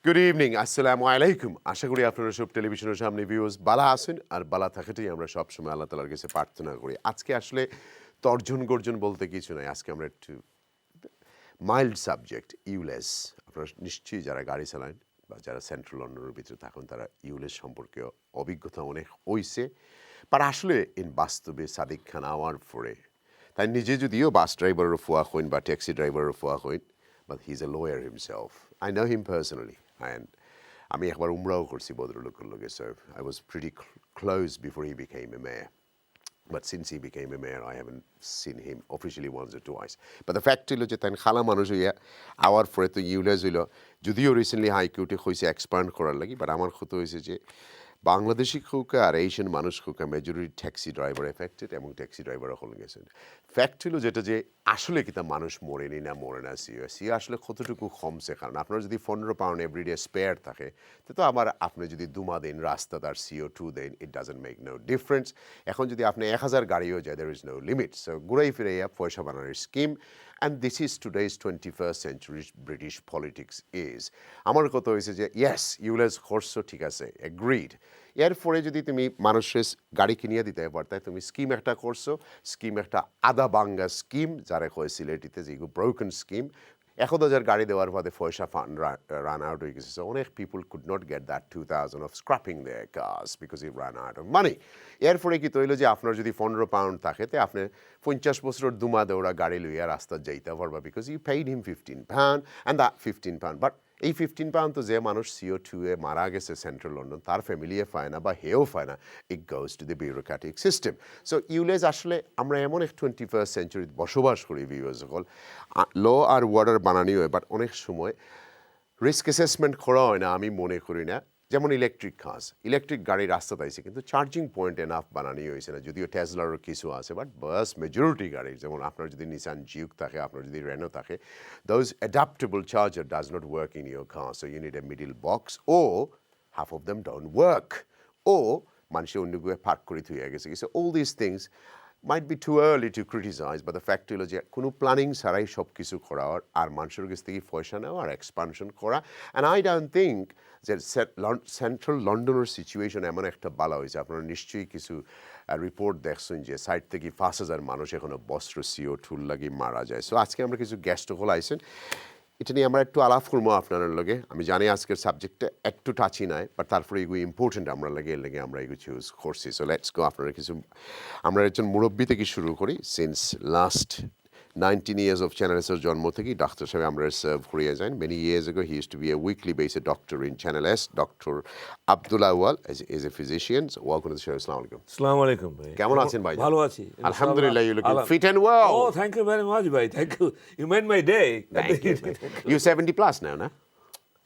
Good evening, আসসালামু আলাইকুম। আশা করি আপনারা সব টেলিভিশনের সামনে ভিউয়ার্স ভালো আছেন আর ভালো থাকাটাই আমরা সবসময় আল্লাহ তাআলার কাছে প্রার্থনা করি। আজকে আসলে তর্জন গর্জন বলতে কিছু নাই। আজকে আমরা একটু মাইল্ড সাবজেক্ট ইউলেস। আপনারা নিশ্চয়ই যারা গাড়ি চালান বা যারা সেন্ট্রাল লন্ডনের ভিতরে থাকেন তারা ইউলেস সম্পর্কে অভিজ্ঞতা অনেক হইছে। বাট আসলে বাস্তবে সাদিক খান আওয়ার পরে তাই নিজে যদিও বাস ড্রাইভারের ফুয়া হইন বা ট্যাক্সি ড্রাইভারের ফুয়া হইন, but he's a lawyer himself. I know him personally, and আমি একবার উমরাও করছি ভদ্রলোকের লগে, so I was pretty close before he became a mayor. But since he became a mayor, I haven't seen him officially once or twice. But the fact হলো যে তাই খালা মানুষ হইয়া আওয়ার পরে তো ইউলেস হইল, যদিও রিসেন্টলি হাইকোর্টে হয়েছে এক্সপান্ড করার লাগি, বাট আমার কথা হয়েছে যে বাংলাদেশি খুকা আর এশিয়ান মানুষ খুকা মেজরিটি ট্যাক্সি ড্রাইভার এফেক্টেড এবং ট্যাক্সি ড্রাইভারও হলে গেছেন। ফ্যাক্ট হলো যেটা যে আসলে কি তা মানুষ মরেনি না মরে না সিও আসলে কতটুকু কমছে, কারণ আপনার যদি 15 পাউন্ড এভরিডে স্পেয়ার থাকে তো আবার আপনি যদি দুমা দিন রাস্তা তার CO2 দেন, it doesn't make no difference. এখন যদি আপনি 1000 গাড়িও যায়, there is no limit. So ঘুরাই ফিরে পয়সা বানানোর scheme, and this is today's 21st century British politics is. আমার কথা হয়েছে যে ইয়েস ইউলেস করছো, ঠিক আছে, এগ্রিড। এরপরে যদি তুমি মানুষের গাড়ি কিনিয়ে দিতে পারতে, তুমি স্কিম একটা করছো, স্কিম একটা আদা বাঙ্গা স্কিম, যারা কয় সিলেটিতে যেগুলো ব্রোকেন স্কিম। 1000 গাড়ি দেওয়ার পরে পয়সা ফান্ড রান আউট হয়ে গেছে। সো অনেক people could not get that 2000 of scrapping their cars because it ran out of money. এরপরে কি তৈল যে আপনার যদি 15 পাউন্ড থাকে তো আপনি 50 বছরের দুমা দেওয়া গাড়ি লইয়া রাস্তা যাইতে পারবা, because you paid him 15 pound and that 15 pound. But এই 15 পাউন্ড তো যে মানুষ CO2 এ মারা গেছে সেন্ট্রাল লন্ডন, তার ফ্যামিলিও পায় না বা হেও পায় না। It goes to the bureaucratic system. So unless আসলে আমরা এমন এক 21st সেঞ্চুরিতে বসবাস করি ভিউয়ার্স সকল, ল আর ওয়ার্ডার বানানি হয়, বাট অনেক সময় রিস্ক অ্যাসেসমেন্ট করা হয় না, আমি মনে করি না। যেমন ইলেকট্রিক গাড়ি রাস্তাতে আছে, কিন্তু চার্জিং পয়েন্ট এনাফ বানানি হয়েছে না। যদিও টেসলারও কিছু আছে, বাট বাস মেজরিটি গাড়ি, যেমন আপনার যদি নিসান জিউক থাকে, আপনার যদি রেনো থাকে, those adaptable charger does not work in your car, so you need a middle box, ও half of them don't work, ও মানুষের অন্য গুয়ে পার্ক করে থুয়ে গেছে। So all this things might be too early to criticize, but the fact হলো যে কোনো প্ল্যানিং ছাড়াই সব কিছু করা আর মানুষের কাছ থেকে পয়সা নেওয়া আর এক্সপানশন করা। অ্যান্ড আই ডোন্ট থিঙ্ক যে সেন্ট্রাল লন্ডনের সিচুয়েশন এমন একটা ভালো হয়েছে। আপনারা নিশ্চয়ই কিছু রিপোর্ট দেখছেন যে সাইড থেকে 5000 মানুষ এখনো বস্ত্র CO2 লাগি মারা যায়। সো আজকে আমরা কিছু গেস্ট হল আইসেন, এটা নিয়ে আমরা একটু আলাপ করবো আপনার লগে। আমি জানি আজকের সাবজেক্টটা একটু টাচি নাই, বাট তারপরে এগুলো ইম্পর্টেন্ট আমরা এর লেগে আমরা এগুলো চুজ করছি। সো লেটস গো। আপনারা কিছু আমরা একজন মুরব্বী থেকে শুরু করি। Since last 19 years of Channel S জন্ম থেকে ডাক্তার সাহেব আমরা সার্ভ করিয়ে যান। Many years ago he used to be a weekly based doctor in Channel S. Dr. Abdullah Awal is a physician. So welcome to the show. Assalamu alaikum. Assalamu alaikum bhai. কেমন আছেন ভাই? ভালো আছি। Alhamdulillah, you looking fit and well. Oh, thank you very much bhai. Thank you. You made my day. Thank you. You're 70 plus now, no?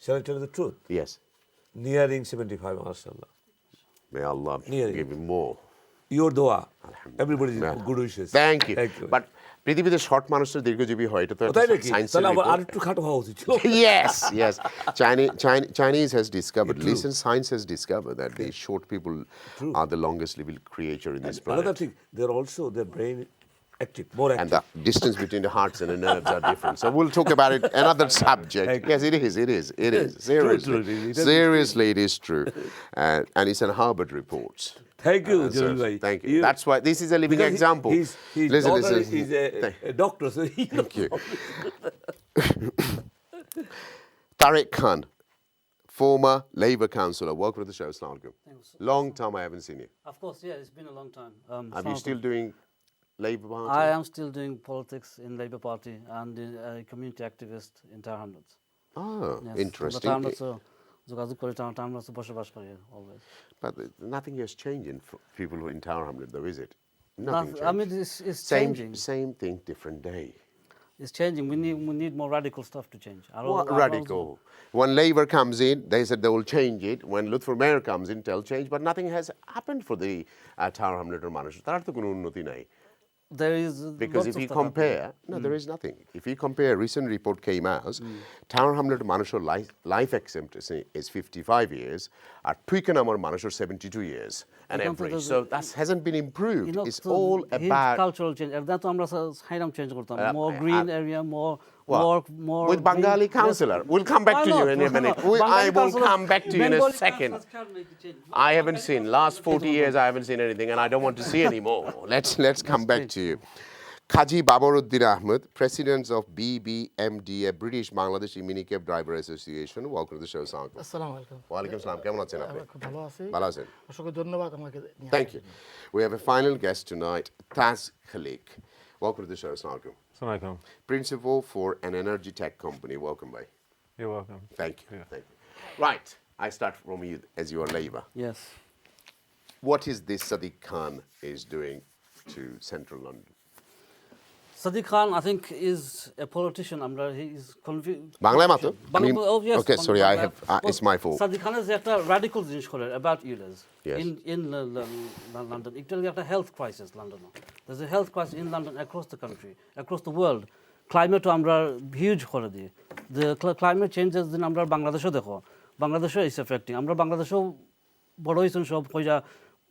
Shall I tell you the truth? Yes. Nearing 75, mashallah. May Allah Nearing. give you more. Your dua. Everybody's good wishes. Thank you. But পৃথিবীতে short মানুষের দীর্ঘজীবী হয়, এটা তো science. তাহলে আবার আরেকটু খাটো হওয়া উচিত ছিল। Yes. Chinese has discovered, listen, science has discovered that the short people are the longest living creature in this planet. Another thing, they're also their brain active, more active. And the distance between the hearts and the nerves are different. So we'll talk about it another subject. Yes, it is. Seriously, it is true. And it's in Harvard reports. Thank you, Jalil bhai. Thank you. That's why this is a living example. His daughter is a doctor, so he Thank you. Tariq Khan, former Labour councillor. Welcome to the show. Assalamu alaikum. Long time I haven't seen you. Of course, yeah, it's been a long time. Are you still doing Labour Party? I am still doing politics in Labour Party and a community activist in Tower Hamlets. Oh, interesting. যোগাযোগ করে Tower Hamlets বসবাস করি always. But nothing has changed in people who in Tower Hamlet, though, is it? Nothing changed. I mean, it's changing. Same thing, different day. It's changing. We need more radical stuff to change. What radical? When Labour comes in, they said they will change it. When Luther Mayor comes in, they'll change. But nothing has happened for the Tower Hamleter মানুষ। তার তো কোনো উন্নতি নাই। There is because if you compare, there is nothing. If you compare, a recent report came out, Tower Hamlet মানুষের life expectancy is 55 years, R Twickenham মানুষের 72 years, an average. So that hasn't been improved. It's all about cultural change. That তো আমরা Sairam change করতাম, more green area, more with Bengali councillor. We'll come back Why to you not? in a Why minute. not? Bengali I will councillor- come back to you in a Bengali second. councillors can make a change. I haven't seen last 40 years. I haven't seen anything, and I don't want to see any more. Let's come back to you. Kaji Babaruddin Ahmed, President of BBMD, a British Bangladeshi Minicab Driver Association. Welcome to the show, Sanko. আসসালামু আলাইকুম Walaikum salam. কেমন আছেন আপনি? খুব ভালো আছি ভালো আছেন? অসংখ্য ধন্যবাদ আমাকে নিয়ে Thank you. We have a final guest tonight, Taz Khalik. Welcome to the show, Sanko. Assalamualaikum. Principal for an energy tech company. Welcome, bhai. You're welcome. Thank you. Yeah. Thank you. Right. I start from you as your labor. Yes. What is this Sadiq Khan is doing to central London? Sadiq Khan, I think, is a politician. He is confused. Bangla mato? Oh, yes. Okay, sorry, I Bangla. have. It's my fault. Sadiq Khan is একটা radical জিনিস করে about Ulez. Yes. In London. Actually, একটা health crisis London. There's a health crisis in London across the country, across the world. Climate আমরা huge করে দিই. The climate changes দিন আমরা বাংলাদেশও দেখো. বাংলাদেশও is affecting. আমরা বাংলাদেশও বড় হইছেন সব কইরা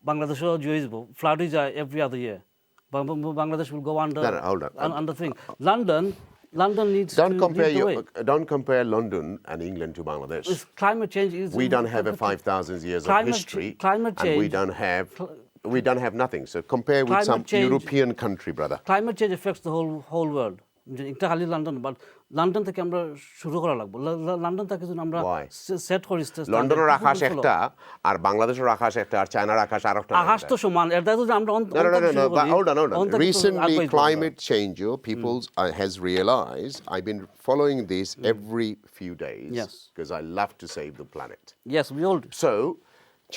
বাংলাদেশও জুইব flood যায় every other year. Bangladesh will go under. No, hold on. Under thing. London needs Don't to compare lead the way. don't compare London and England to Bangladesh. This climate change is. We don't have a 5,000 years of history, climate and we change. don't have nothing. So compare with Climate some change- European country, brother. Climate change affects the whole world. একটা খালি London but London থেকে আমরা শুরু করা লাগবে London থেকে যদি আমরা Why? সেট করি লন্ডনের আকাশ একটা আর বাংলাদেশের আকাশ একটা আর চায়নার আকাশ আরেকটা আকাশ তো সমান এটা যদি আমরা No. But hold on. Recently, climate change, people has realized. I've been following this every few days Yes. because I love to save the planet. Yes, we all do. So,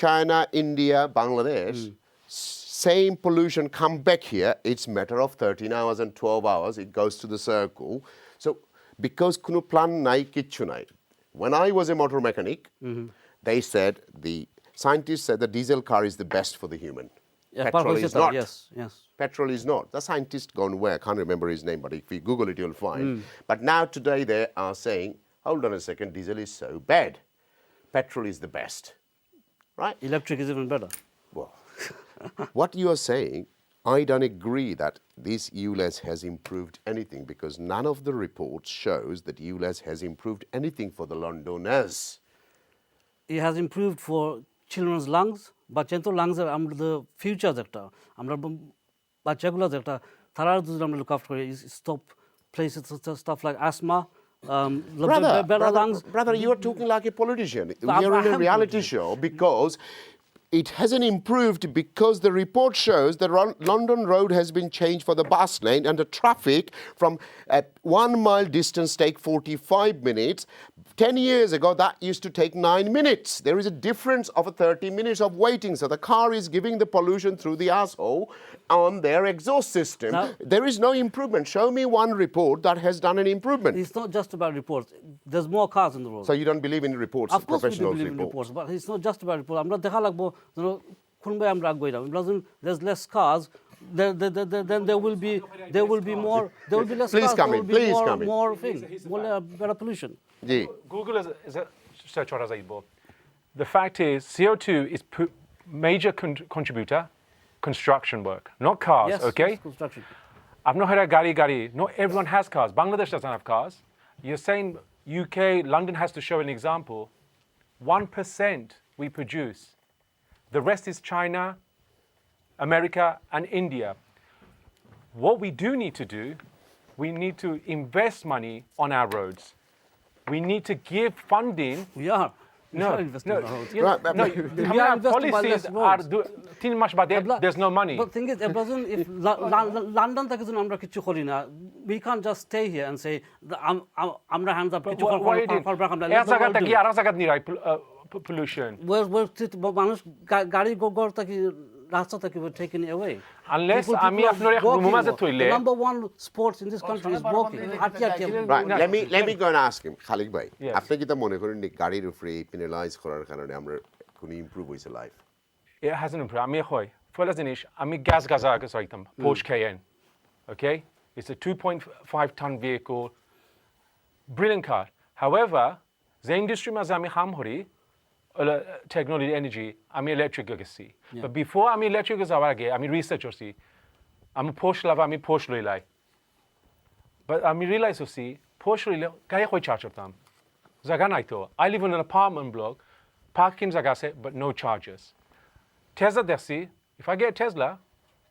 China, India, Bangladesh, same pollution come back here. It's matter of 13 hours and 12 hours. It goes to the circle. So, because kuno plan nai kichu nai. When I was a motor mechanic, they said the scientists said the diesel car is the best for the human. Petrol is not. Yes. Petrol is not. The scientist gone where? I can't remember his name, but if you Google it, you'll find. But now today they are saying, hold on a second, diesel is so bad. Petrol is the best. Right? Electric is even better. Well, what you are saying, I don't agree that this Ulez has improved anything because none of the reports shows that Ulez has improved anything for the Londoners. It has improved for children's lungs, বাচ্চাদের lungs are আমরা the future একটা আমরা বাচ্চাগুলো একটা তারা যদি আমরা look after stop places stuff like asthma better lungs. Brother, you are talking like a politician. We I'm- are in I a am reality show because it hasn't improved because the report shows the London road has been changed for the bus lane and the traffic from at 1 mile distance take 45 minutes. 10 years ago, that used to take 9 minutes. There is a difference of 30 minutes of waiting. So the car is giving the pollution through the asshole on their exhaust system. Now- There is no improvement. Show me one report that has done an improvement. It's not just about reports. There's more cars in the road. So you don't believe in reports, Of course we do professionals' believe in reports. reports, but it's not just about reports. আমরা দেখা লাগবো কোনবাই আমরা আগুইরাম there's less cars then there will be more less Please cars come there in, will be please come in. more things better pollution. Ji. Google is a search what as The fact is, CO2 is major contributor, construction work, not cars, Yes, okay? yes, construction. I've not heard of gari. Not everyone has cars. Bangladesh doesn't have cars. You're saying UK, London has to show an example. 1% we produce. The rest is China, America, and India. What we do need to do, we need to invest money on our roads. We need to give funding. We are No, investing no, in roads. Right, but- No, We are investing by policies less roads. are too much, but there's no money. But thing is, if London থেকে যদি আমরা কিছু করি না, we can't just stay here and say আমরা hands up কিছু Why you doing? এক জায়গাতে কি আরেক জায়গাতে নিরাই pollution. মানুষ গাড়ি গোবর থেকে রাস্তা থেকে we're taking it away. Unless People আমি are আপনার walking রুমাজে more. থইলে The number one sports in this country is walking. Right, let me go and ask him. Khalik bhai, Yes. আপনি কি তা মনে করেন যে গাড়ির উপরে পেনালাইজ করার কারণে আমরা কোনো ইমপ্রুভ হইছে লাইফ? It hasn't improved. আমি হয় ফলে জিনিস আমি গ্যাস গাজা আগে চাইতাম Porsche Cayenne. Okay? It's a 2.5 ton vehicle. Brilliant car. However, the industry মাঝে আমি হাম হরি technology energy আমি electric গেছি. But before আমি electric যাওয়ার আগে আমি রিসার্চ করছি। আমি Porsche লাভ আমি Porsche লইলাই। But আমি realize করছি Poshli gari khoi charge করতাম জায়গা নাই তো I live in an apartment block parking জায়গা আছে but no charges Tesla দেখছি if I get a Tesla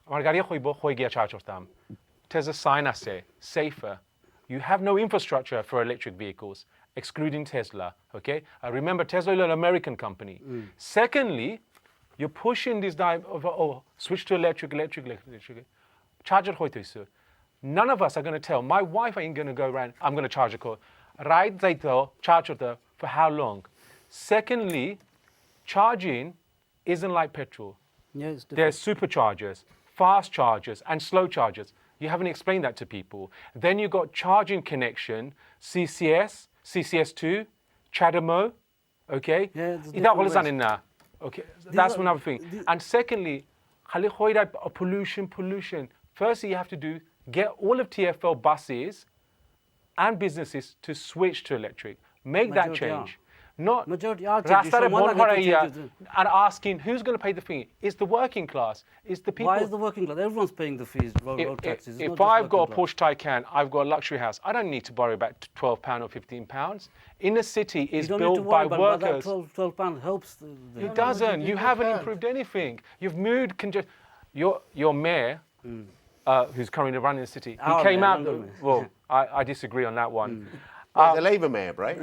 আমার গাড়ি হইব হই গিয়া চার্জ করতাম Tesla sign আছে safer you have no infrastructure for electric vehicles excluding Tesla okay remember Tesla is an American company secondly you're pushing this switch to electric charger হইতেছে none of us are going to tell my wife ain't going to go around I'm going to charge a car ride যাইতো charge করতে for how long secondly charging isn't like petrol Yeah, it's there's superchargers fast chargers and slow chargers you haven't explained that to people then you got charging connection CCS CCS2 CHAdeMO okay Yeah, there's that all different is in there okay that's are- another thing and secondly khali hoida pollution firstly you have to do get all of TfL buses and businesses to switch to electric make that Majority change not Majority are changing. রাস্তায় Someone বন্ধ are going to করাইয়া change it. and asking who's going to pay the fee it's the working class it's the people Why is the working class? Everyone's paying the fees, road taxes. It's if not just I've got a working Porsche Taycan, I've got a luxury house. I don't need to borrow about £12 or £15. Inner city class. is You don't need to built by worry about that. workers. 12 pound helps. It doesn't. You haven't improved anything. You've moved your mayor, who's currently running the city, he Our came mayor, out. London mayor. Well, I disagree on that one. He's a Labour mayor, right?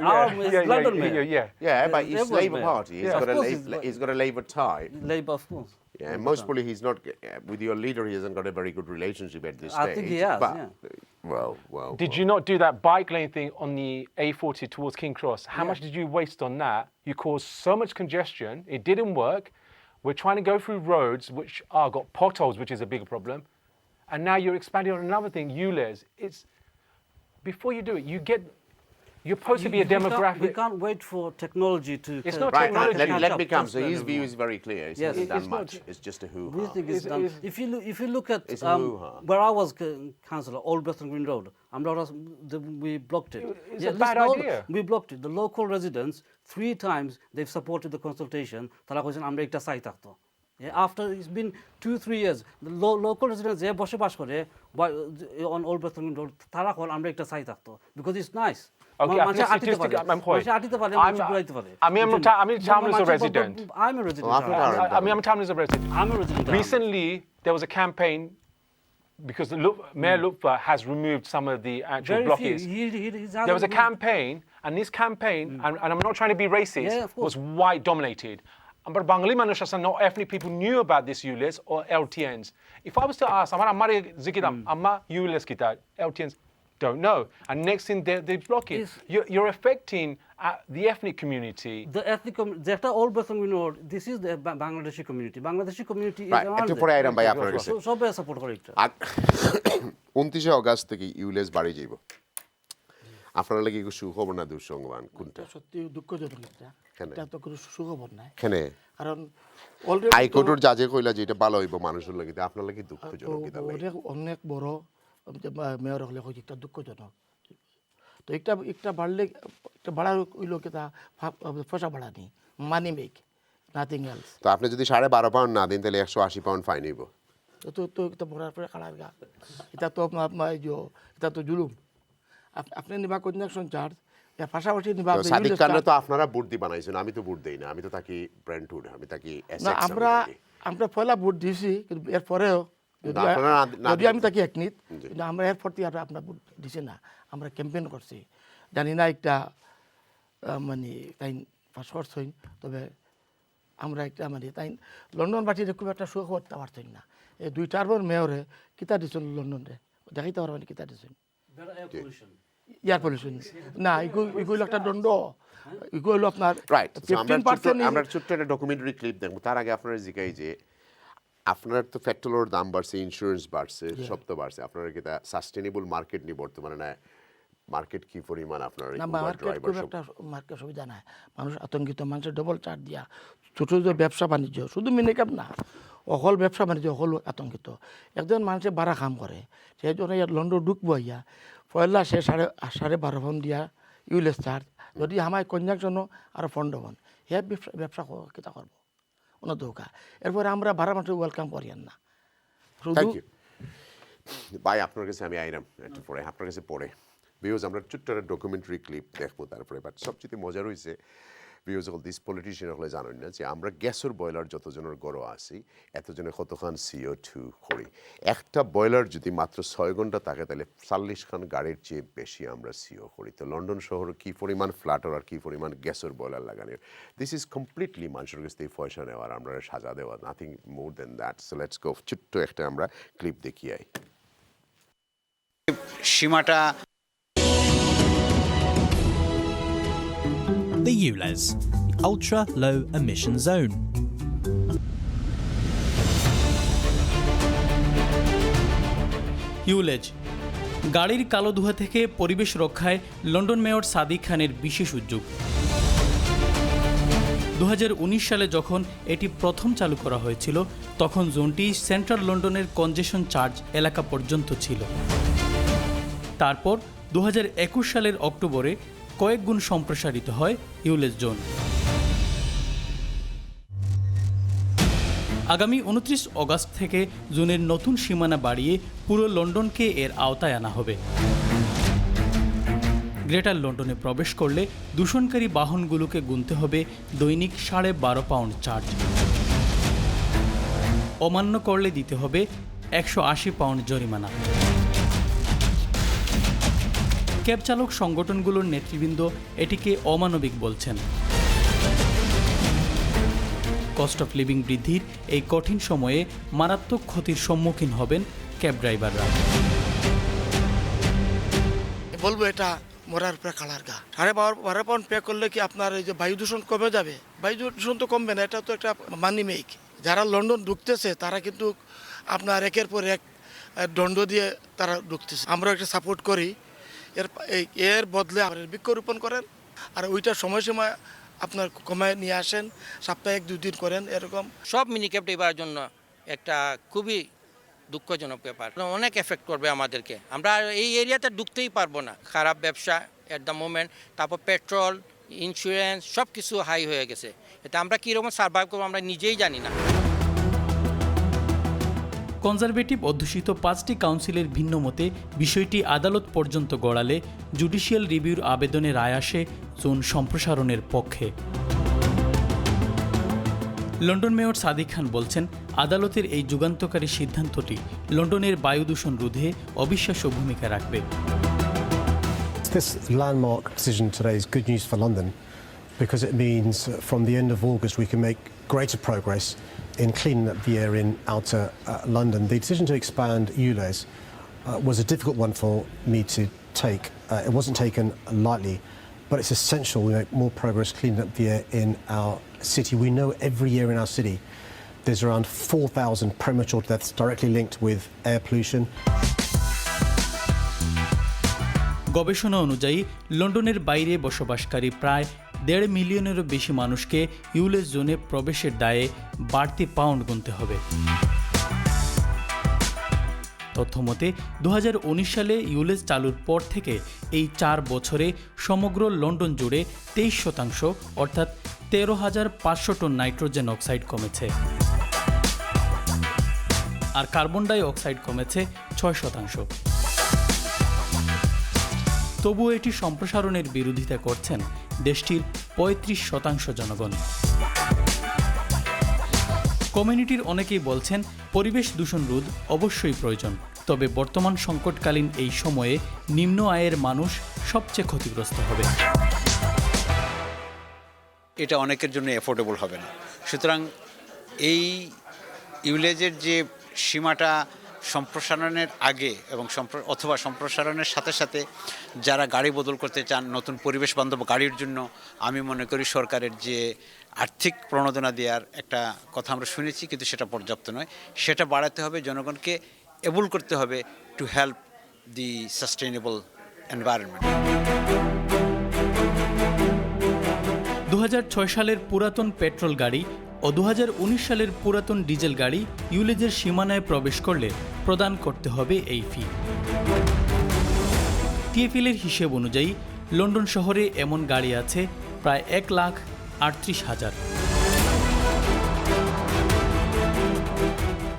London mayor. Yeah, but he's Everyone's Labour mayor. Party. Yeah, of course He's got a Labour tie. Labour, of course. Yeah, and most probably he's not with your leader. He hasn't got a very good relationship at this I stage. think he has, But, yeah. well. Did you not do that bike lane thing on the A40 towards King Cross? How much did you waste on that? You caused so much congestion. It didn't work. We're trying to go through roads which are got potholes, which is a bigger problem. And now you're expanding on another thing, Ulez. It's before you do it, you're supposed to be a We demographic. can't wait for technology to. It's not Right, technology. let me come. Just So his let view me is very clear. It's Yes. not done It's much. not- It's just a We hoo-ha. think it's done. If you look at It's a hoo-ha. where I was councillor, Old Western Green Road, we blocked it. It's a bad idea. We blocked it. The local residents 3 times they've supported the consultation. তারা কইছেন আমরা একটা চাই থাকতো. After it's been 2-3 years, the local residents যে বসবাস করে on Old Western Green Road তারা কল আমরা একটা চাই থাকতো because it's nice. Okay, মানুষে আটিতে পারে। মানুষে আটিতে পারে, মানুষে ঘুরাইতে পারে। আমি townless a resident. I'm a resident. Oh, Africa. I'm townless a resident. I'm a resident. Recently, there was a campaign because Mayor Lutfa has removed some of the actual Very few. blockages. There was a campaign, and this campaign, and I'm not trying to be racist, Yeah, of course. was white dominated. But Bengali Manushas and not ethnic people knew about this ULEZ or LTNs. If I was to ask, Amma ULEZ kita, LTNs don't know. And next thing they block it. You're affecting the ethnic community. The ethnic community, যেটা Old Western Green Road, this is the Bangladeshi community. Bangladeshi community is Right, একটু পরে আইরাম ভাই আপনার কাছে। সবাই support করে এটা। 29 August থেকে ইউলেস বাড়ি যাইব। আপনারা লাগি কি সুখবর না দুঃসংবাদ কোনটা? সত্যি দুঃখজনক এটা। কেন? এটা তো কোনো সুখবর নাই। কেনে? কারণ অলরেডি হাইকোর্টের জাজে কইলা যে এটা ভালো হইব মানুষের লাগি আপনার লাগি দুঃখজনক কি তাহলে? অনেক বড় মেয়র হলে হয় একটা দুঃখজনক। তো একটা বাড়লে একটা বাড়া হইলো কি তা পয়সা বাড়া নেই মানি মেক নাথিং এলস। তো আপনি যদি 12.5 পাউন্ড না দেন তাহলে 180 পাউন্ড ফাইন হইব। তো এটা বড়ার পরে কাড়ার গা। এটা তো আপনার এটা তো জুলুম। আপনি নিবা কনজাকশন চার্জ এর পাশাপাশি নিবা তো সাদিক খানরে তো আপনারা বুদ্ধি বানাইছেন আমি তো বুদ্ধ দেই না আমি তো তাকি ব্র্যান্ডহুড আমি তাকি না এসএক্স আমরা পয়লা ভোট দিয়েছি কিন্তু এরপরেও যদি আমি তাকে একনিত কিন্তু আমরা এরপর থেকে আর আপনার ভোট দিছি না আমরা ক্যাম্পেইন করছি জানি না একটা মানে তাই পাস করছই তবে আমরা একটা মানে তাই লন্ডনবাসীদের খুব একটা সুখ করতে পারছেন না এই 2-4 বার মেয়রে কিতা দিছেন লন্ডনে দেখাইতে পারবেন কিতা দিছেন এয়ার পলিউশন না এগুলো একটা দণ্ড এগুলো আপনার রাইট 15% আমরা ছোট্ট একটা ডকুমেন্টারি ক্লিপ দেখব তার আগে আপনারা জিজ্ঞাই যে আপনার তো পেট্রোলের দাম বাড়ছে ইন্স্যুরেন্স বাড়ছে সব তো বাড়ছে আপনারা কি তা সাস্টেনেবল মার্কেট নি বর্তমানে না মার্কেট কি পরিমাণ আপনার না মার্কেট খুব একটা মার্কেট সুবিধা নাই মানুষ আতঙ্কিত মানুষের ডবল চার্জ দিয়া ছোট ছোট ব্যবসা বাণিজ্য শুধু মিনিকাপ না অকল ব্যবসা বাণিজ্য অকল আতঙ্কিত একজন মানুষে বাড়া কাম করে সেই জন্য ইয়াত লন্ডন ঢুকবো ইয়া পয়লা সে 12.5 পাউন্ড দিয়া ইউলেস চার্জ যদি আমার কনজাকশনও আর ফন্ড হন হে ব্যবসা কিতা করবো অনদৌকা এরপরে আমরা ভাড়া মানুষ ওয়েলকাম করি না থ্যাংক ইউ ভাই আপনার কাছে আমি আইরাম একটু পরে আপনার কাছে পড়ে ভিউজ আমরা ছোট্ট একটা ডকুমেন্টারি ক্লিপ দেখবো তারপরে। বাট সবচেয়ে মজার হয়েছে ভিউজ হল দিস পলিটিশিয়ান হলে জানেন না যে আমরা গ্যাসের বয়লার যতজনের গড় আসি এতজনে কতখান CO2 করি। একটা বয়লার যদি মাত্র 6 ঘন্টা থাকে তাহলে 40 খান গাড়ির চেয়ে বেশি আমরা CO করি। তো লন্ডন শহরে কি পরিমাণ ফ্ল্যাটার আর কি পরিমাণ গ্যাসের বয়লার লাগানোর, দিস ইজ কমপ্লিটলি মানুষের কাছ থেকে পয়সা নেওয়ার, আমরা সাজা দেওয়া, nothing more than that. So let's go, ছোট্ট একটা আমরা ক্লিপ দেখিয়ে আই। সীমাটা The Ulez, Ultra Low Emission Zone. ইউলেজ, গাড়ির কালো ধোঁয়া থেকে পরিবেশ রক্ষায় লন্ডন মেয়র সাদিক খানের বিশেষ উদ্যোগ। 2019 সালে যখন এটি প্রথম চালু করা হয়েছিল তখন জোনটি সেন্ট্রাল লন্ডনের কনজেশন চার্জ এলাকা পর্যন্ত ছিল। তারপর 2021 সালের অক্টোবরে কয়েক গুণ সম্প্রসারিত হয় ইউলেজ জোন। আগামী 29 অগস্ট থেকে জোনের নতুন সীমানা বাড়িয়ে পুরো লন্ডনকে এর আওতায় আনা হবে। গ্রেটার লন্ডনে প্রবেশ করলে দূষণকারী বাহনগুলোকে গুনতে হবে দৈনিক 12.5 পাউন্ড চার্জ। অমান্য করলে দিতে হবে 180 পাউন্ড জরিমানা। ক্যাব চালক সংগঠনগুলোর নেতৃবৃন্দ এটিকে অমানবিক বলছেন। কস্ট অফ লিভিং বৃদ্ধির এই কঠিন সময়ে মারাত্মক ক্ষতির সম্মুখীন হবেন ক্যাব ড্রাইভাররা। বলবো এটা মরার উপরে কালার গা। 12.5 পাউন্ড পে করলে কি আপনার এই যে বায়ু দূষণ কমে যাবে? বায়ু দূষণ তো কমবে না, এটা তো একটা মানি মেক। যারা লন্ডন ঢুকতেছে তারা কিন্তু আপনার একের পর এক দণ্ড দিয়ে তারা ঢুকতেছে। আমরা একটা সাপোর্ট করি, এর বদলে আপনার বৃক্ষরোপণ করেন আর ওইটার সময়সীমা আপনার কমায় নিয়ে আসেন, সপ্তাহে 1-2 দিন করেন এরকম। সব মিনি ক্যাব ড্রাইভারের জন্য একটা খুবই দুঃখজনক ব্যাপার, অনেক এফেক্ট করবে আমাদেরকে। আমরা এই এরিয়াতে ঢুকতেই পারবো না, খারাপ ব্যবসা এট দ্য মোমেন্ট, তারপর পেট্রোল, ইন্স্যুরেন্স সব কিছু হাই হয়ে গেছে। এটা আমরা কীরকম সার্ভাইভ করবো আমরা নিজেই জানি না। কনজারভেটিভ অধ্যুষিত 5টি কাউন্সিলের ভিন্ন মতে বিষয়টি আদালত পর্যন্ত গড়ালে জুডিশিয়াল রিভিউর আবেদনে রায় আসে জোন সম্প্রসারণের পক্ষে। লন্ডন মেয়র সাদিক খান বলছেন, আদালতের এই যুগান্তকারী সিদ্ধান্তটি লন্ডনের বায়ু দূষণ রোধে অবিশ্বাস্য ভূমিকা রাখবে। This landmark decision today is good news for London because it means from the end of August we can make greater progress in cleaning up the air in outer London. The decision to expand Ulez was a difficult one for me to take. It wasn't taken lightly, but it's essential we make more progress cleaning up the air in our city. We know every year in our city there's around 4,000 premature deaths directly linked with air pollution. গবেষণা অনুযায়ী লন্ডনের বাইরে বসবাসকারী প্রায় 1.5 মিলিয়নেরও বেশি মানুষকে ইউলেজ জোনে প্রবেশের দায়ে বাড়তি পাউন্ড গুনতে হবে। তথ্যমতে 2019 সালে ইউলেজ চালুর পর থেকে এই 4 বছরে সমগ্র লন্ডন জুড়ে 23% অর্থাৎ 13,500 টন নাইট্রোজেন অক্সাইড কমেছে, আর কার্বন ডাই অক্সাইড কমেছে 6%। তবুও এটি সম্প্রসারণের বিরোধিতা করছেন দেশটির 35% জনগণ। কমিউনিটির অনেকেই বলছেন পরিবেশ দূষণ রোধ অবশ্যই প্রয়োজন, তবে বর্তমান সংকটকালীন এই সময়ে নিম্ন আয়ের মানুষ সবচেয়ে ক্ষতিগ্রস্ত হবে। এটা অনেকের জন্য অ্যাফোর্ডেবল হবে না। সুতরাং এই ইউলেজের যে সীমাটা সম্প্রসারণের আগে এবং অথবা সম্প্রসারণের সাথে সাথে যারা গাড়ি বদল করতে চান নতুন পরিবেশ বান্ধব গাড়ির জন্য, আমি মনে করি সরকারের যে আর্থিক প্রণোদনা দেওয়ার একটা কথা আমরা শুনেছি কিন্তু সেটা পর্যাপ্ত নয়, সেটা বাড়াতে হবে, জনগণকে এবল করতে হবে to help the sustainable environment. 2006 সালের পুরাতন পেট্রোল গাড়ি ও 2019 সালের পুরাতন ডিজেল গাড়ি ইউলেজের সীমানায় প্রবেশ করলে প্রদান করতে হবে এই ফি। টিএফএলের হিসেব অনুযায়ী লন্ডন শহরে এমন গাড়ি আছে প্রায় 1,38,000।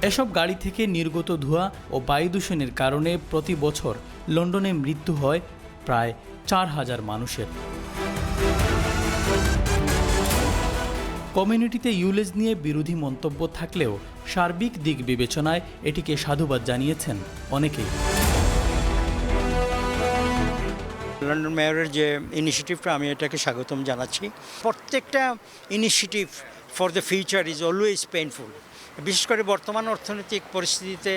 এসব গাড়ি থেকে নির্গত ধোঁয়া ও বায়ু দূষণের কারণে প্রতি বছর লন্ডনে মৃত্যু হয় প্রায় 4,000 মানুষের। কমিউনিটিতে ইউলেজ নিয়ে বিরোধী মন্তব্য থাকলেও সার্বিক দিক বিবেচনায় এটিকে সাধুবাদ জানিয়েছেন অনেকেই। লন্ডন মেয়রের যে ইনিশিয়েটিভটা আমি এটাকে স্বাগতম জানাচ্ছি। প্রত্যেকটা initiative for the future is always painful. বিশেষ করে বর্তমান অর্থনৈতিক পরিস্থিতিতে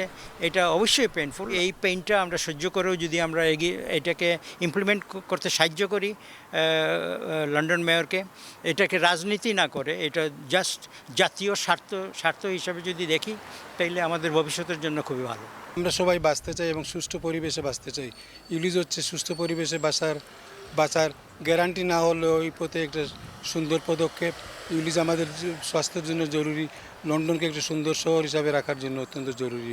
এটা অবশ্যই পেইনফুল। এই পেইনটা আমরা সহ্য করেও যদি আমরা এটাকে ইমপ্লিমেন্ট করতে সাহায্য করি লন্ডন মেয়রকে, এটাকে রাজনীতি না করে এটা জাস্ট জাতীয় স্বার্থ হিসাবে যদি দেখি, তাইলে আমাদের ভবিষ্যতের জন্য খুবই ভালো। আমরা সবাই বাঁচতে চাই এবং সুষ্ঠু পরিবেশে বাঁচতে চাই। ইউলিজ হচ্ছে সুষ্ঠু পরিবেশে বাঁচার গ্যারান্টি না হলেও ওই পথে একটা সুন্দর পদক্ষেপ। ইউলিজ আমাদের স্বাস্থ্যের জন্য জরুরি, লন্ডনকে একটা সুন্দর শহর হিসাবে রাখার জন্য অত্যন্ত জরুরি।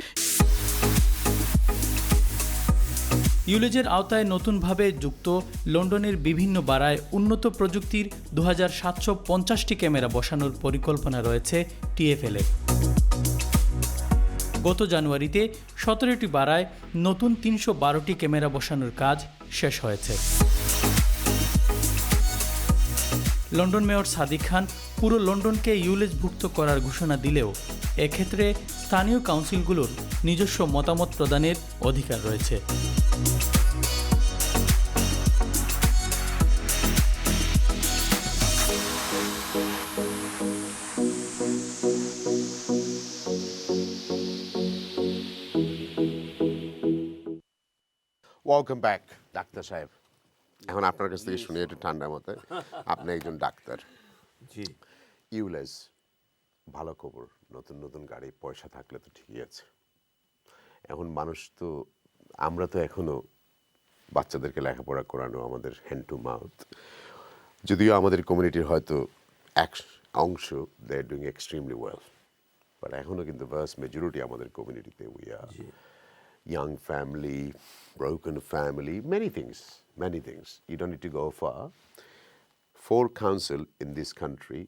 ইউলেজের আওতায় নতুনভাবে যুক্ত লন্ডনের বিভিন্ন বারায় উন্নত প্রযুক্তির 2750টি ক্যামেরা বসানোর পরিকল্পনা রয়েছে টিএফএল-এর। গত জানুয়ারিতে 17টি বারায় নতুন 312টি ক্যামেরা বসানোর কাজ শেষ হয়েছে। লন্ডন মেয়র সাদিক খান পুরো লন্ডনকে ইউলেজভুক্ত করার ঘোষণা দিলেও এক্ষেত্রে স্থানীয় কাউন্সিলগুলোর নিজস্ব মতামত প্রদানের অধিকার রয়েছে। ওয়েলকাম ব্যাক ডাক্তার সাহেব। এখন আপনার কাছ থেকে শুনি একটু ঠান্ডা মতে, আপনি একজন ডাক্তার। জি, ইউলেজ ভালো খবর, নতুন নতুন গাড়ি, পয়সা থাকলে তো ঠিকই আছে। এখন মানুষ তো, আমরা তো এখনো বাচ্চাদেরকে লেখাপড়া করানো আমাদের হ্যান্ড টু মাউথ, যদিও আমাদের কমিউনিটির হয়তো এক অংশ they are doing extremely well, but এখনো কিন্তু ভার্স মেজরিটি আমাদের কমিউনিটিতে we are young family, broken family, many things. You don't need to go far. 4 council in this country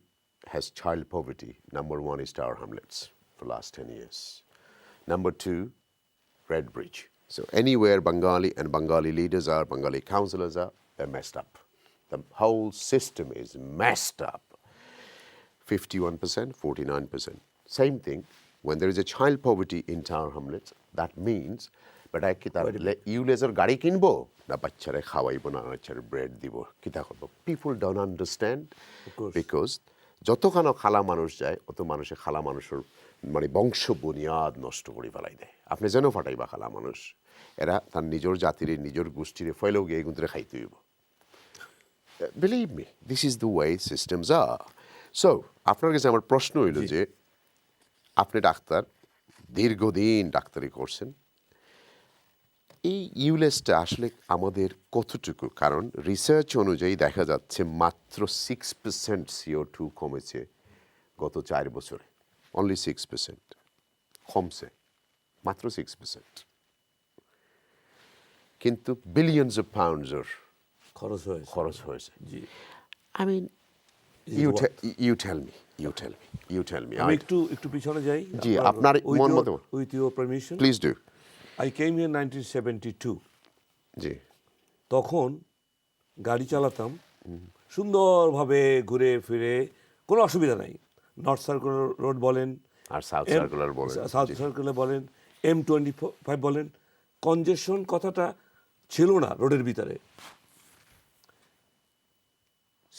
has child poverty. Number 1 is Tower Hamlets for last 10 years. Number 2, Red Bridge. So anywhere Bengali and Bengali leaders are, Bengali councillors are, they're messed up. The whole system is messed up. 51%, 49%. Same thing, when there is a child poverty in Tower Hamlets, that means বেটা কি তার ইউলেজের গাড়ি কিনবো না বাচ্চারা খাওয়াইবো না বাচ্চারা bread দিব, কিতা করবো? পিপুল ডোন্ট আন্ডারস্ট্যান্ড, বিকজ যতখানো খালা মানুষ যায় অত মানুষে খালা মানুষের মানে বংশ বুনিয়াদ নষ্ট করে ফেলাই দেয়। আপনি যেন ফাটাইবা খালা মানুষ, এরা তার নিজের জাতিরে নিজের গোষ্ঠীরে ফেলেও গিয়ে এগুলো খাইতে হইব। Believe me, this is the way systems are. So আপনার কাছে আমার প্রশ্ন হইল যে আপনি ডাক্তার, দীর্ঘদিন ডাক্তারি করছেন, এই ইউলেজটা আসলে আমাদের কতটুকু? কারণ রিসার্চ অনুযায়ী দেখা যাচ্ছে মাত্র 6% CO2 কমেছে গত 4 বছরে, অনলি 6% কমছে, মাত্র 6%, কিন্তু বিলিয়নস অফ পাউন্ডসের খরচ হয়েছে। I mean, you tell me. আমি একটু পিছনে যাই। জি, আপনার মন মতো। With your permission. Please do. I came here in 1972. জি। তখন গাড়ি চালাতাম সুন্দরভাবে ঘুরে ফিরে, কোনো অসুবিধা নাই। নর্থ সার্কুলার রোড বলেন আর সাউথ সার্কুলার বলেন, M25 বলেন, কনজেশন কথাটা ছিল না রোডের ভিতরে।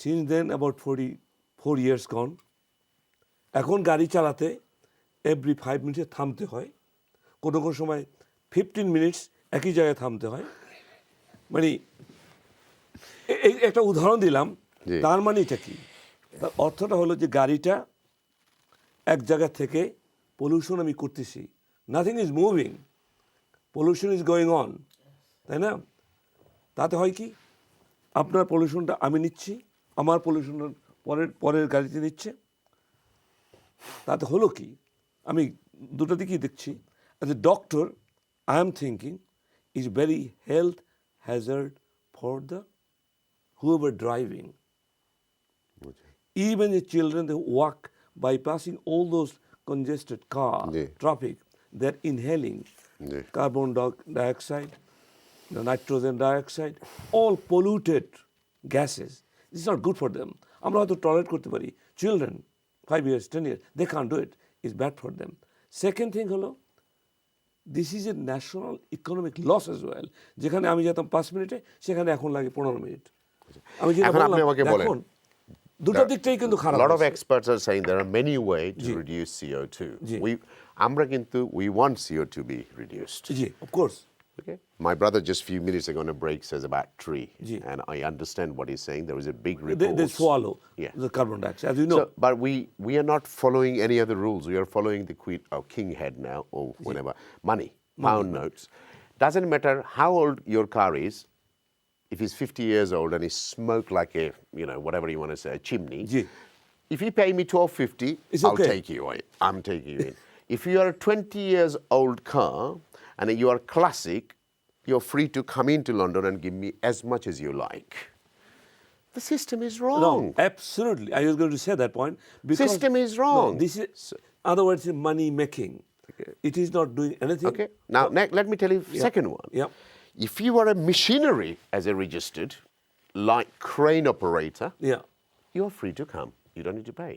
Since then about 44 years gone. এখন গাড়ি চালাতে এভরি 5 মিনিটে থামতে হয়, কোনো সময় 15 মিনিটস একই জায়গায় থামতে হয়। মানে একটা উদাহরণ দিলাম, তার মানে এটা কি? তার অর্থটা হলো যে গাড়িটা এক জায়গা থেকে পলিউশন আমি করতেছি, nothing is moving, pollution is going on, তাই না? তাতে হয় কি, আপনার পলিউশনটা আমি নিচ্ছি, আমার পলিউশনের পরের গাড়িতে নিচ্ছে, তাতে হলো কি, আমি দুটো দিকেই দেখছি। As a doctor I am thinking is very health hazard for the whoever driving. Even the children, they walk bypassing all those congested cars, traffic, they're inhaling carbon dioxide. the nitrogen dioxide, all polluted gases. This is not good for them. আমরা হয়তো tolerate করতে পারি, children 5 years 10 years they can't do it. It's bad for them. Second thing হলো, this is a national economic loss as well. যেখানে আমি যেতাম 5 মিনিটে, সেখানে এখন লাগে 15 মিনিট। আমি যেটা এখন আপনি বললাম, আমাকে বলেন, দেখুন দুটো দিকটাই কিন্তু খারাপ। A lot of experts are saying there are many ways to reduce CO2. আমরা কিন্তু we want CO2 to be reduced. G, of course. Okay. My brother just few minutes ago on a break says about tree, Ji. and I understand what he's saying. There is a big report. They swallow Yeah. the carbon dioxide, as you know. So, but we are not following any other rules. We are following the queen or king head now, or whenever money, pound notes. Doesn't matter how old your car is. If he's 50 years old and he smoke like a, whatever you want to say, a chimney. Ji. If you pay me $12.50, I'll okay. take you in. I'm taking you in. If you are a 20 years old car and you are classic, you're free to come into London and give me as much as you like. The system is wrong. No, absolutely. I was going to say that point. Because System is wrong. No, this is, other words, money making. Okay. It is not doing anything. Okay. Now, let me tell you the second one. Yeah. If you are a machinery as a registered, like crane operator, Yeah. you are free to come. You don't need to pay.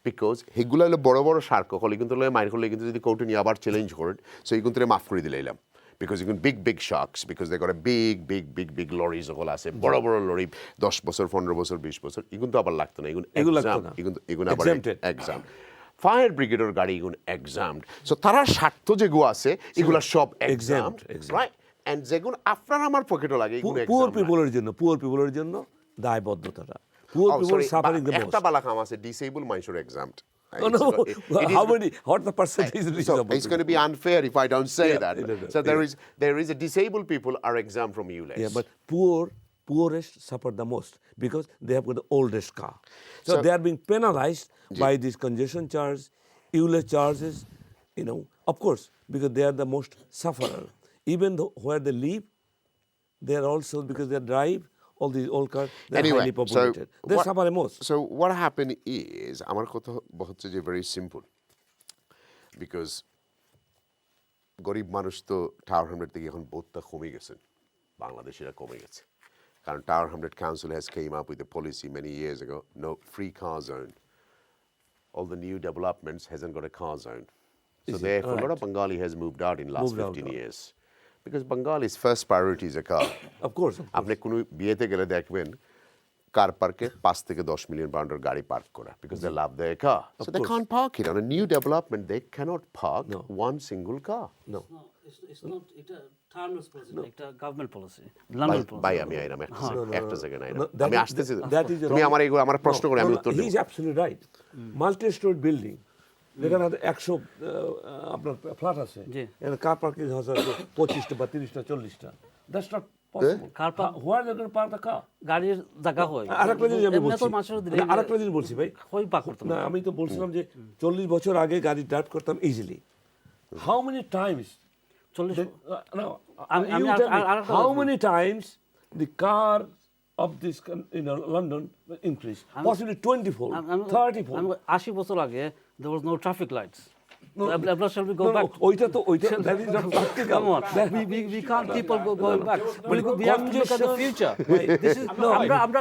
Because হেগুলা হলো বড় বড় SAARC হলে কিন্তু মাইর করলে কিন্তু যদি কোর্টে নিয়ে আবার চ্যালেঞ্জ করেন সো এই কিন্তু মাফ করে দিলাম because you can big sharks because they got a big lorries সকল আছে বড় বড় লরি 10 বছর 15 বছর 20 বছর এগুলো তো আবার লাগতো না এগুলো আবার এক্সাম ফায়ার ব্রিগেডের গাড়ি এগুলো এক্সামড সো তারা স্বার্থ যেগুলো আছে এগুলো সব এক্সামড রাইট এন্ড যেগুলো আপনার আমার পকেটে লাগে এগুলো পুয়ার পিপলের জন্য দায়বদ্ধতাটা poor people suffering the most একটা বালা কাম আছে ডিসেবল মানুষের এক্সামড what the percentage is it's going to be unfair if I don't say that. So there is a disabled people are exempt from Ulez. Yeah, but poorest suffer the most because they have got the oldest car. So they are being penalized by this congestion charge, Ulez charges, of course, because they are the most sufferer. Even though where they live, they are also, because they drive all these old cars, they are highly populated. They suffer the most. So what happened is, আমার কথা হচ্ছে যে very simple, because গরিব মানুষ তো tower hamlet থেকে এখন বহুতটা কমে গেছেন, বাংলাদেশিরা কমে গেছে, কারণ tower hamlet council has came up with a policy many years ago, no free car zone. All the new developments hasn't got a car zone. So therefore, a lot of Bengali has moved out in last 15 years. Because Bengali's first priority is a car. Of course. আপনি কোনো বিয়েতে গেলে দেখবেন কার পার্কে 5 থেকে 10 million পাউন্ডের গাড়ি park করা because they love their car. So they can't park it. On a new development, they cannot park one single car. No. It's not a timeless policy, it's a government policy. London policy. ভাই আমি আইরাম একটা second আইরাম That আমি is- আসতেছি that is তুমি wrong. আমার প্রশ্ন করে আমি উত্তর দেব He is absolutely right. Multi-story building. যেখানে 100 আপনার ফ্ল্যাট আছে, এখানে কার পার্কিং আছে 25টা বা 30টা 40টা। That's not possible. Car park, Where they going to park the car? গাড়ির জায়গা হয় আরেকটা জিনিস আমি এমনি তো বলছি, মানুষের দিলে আরেকটা জিনিস বলছি ভাই, হই পাক করতে না আমি তো বলছিলাম যে 40 বছর আগে গাড়ি ড্রাইভ করতাম easily. How many times? 40 No, আমি- you আর- tell me, আর- আরেকটা how বলছি। many times the car of this London will increase? Possibly 20-fold, 30-fold. 80 বছর আগে there was no traffic lights. Abla shall we go back? ওইটা that is not practical. Come on, we can't keep on going back. We have to look at the future. This is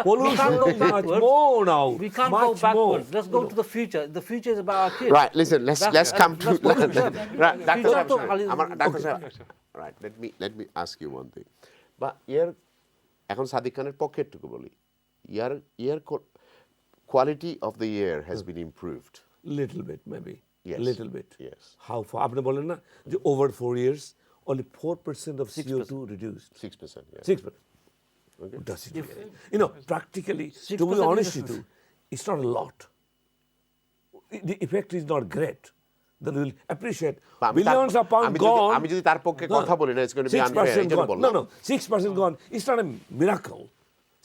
Pollution is much more now. We can't go much backwards. more. Let's go to the future. The future is about our kids. Right, listen, let's come to right, Dr. Future to- Dr. Right, let me ask you one thing. But এখন সাদিক খানের পকেটটুকু বলি, ইয়ার quality of the air has been improved. Little bit maybe. Yes. Little bit. Yes. How far? আপনি বলেন না যে over 4 years only 4% of CO2 reduced. 6%, yeah. 6%. Okay. Does it practically, to be 6% honest with you, it's not a lot. The effect is not great. That will appreciate billions of pounds gone. আমি যদি তার পক্ষে কথা বলি না, it's going to be unfair. 6% gone. No, 6% gone. It's not a miracle.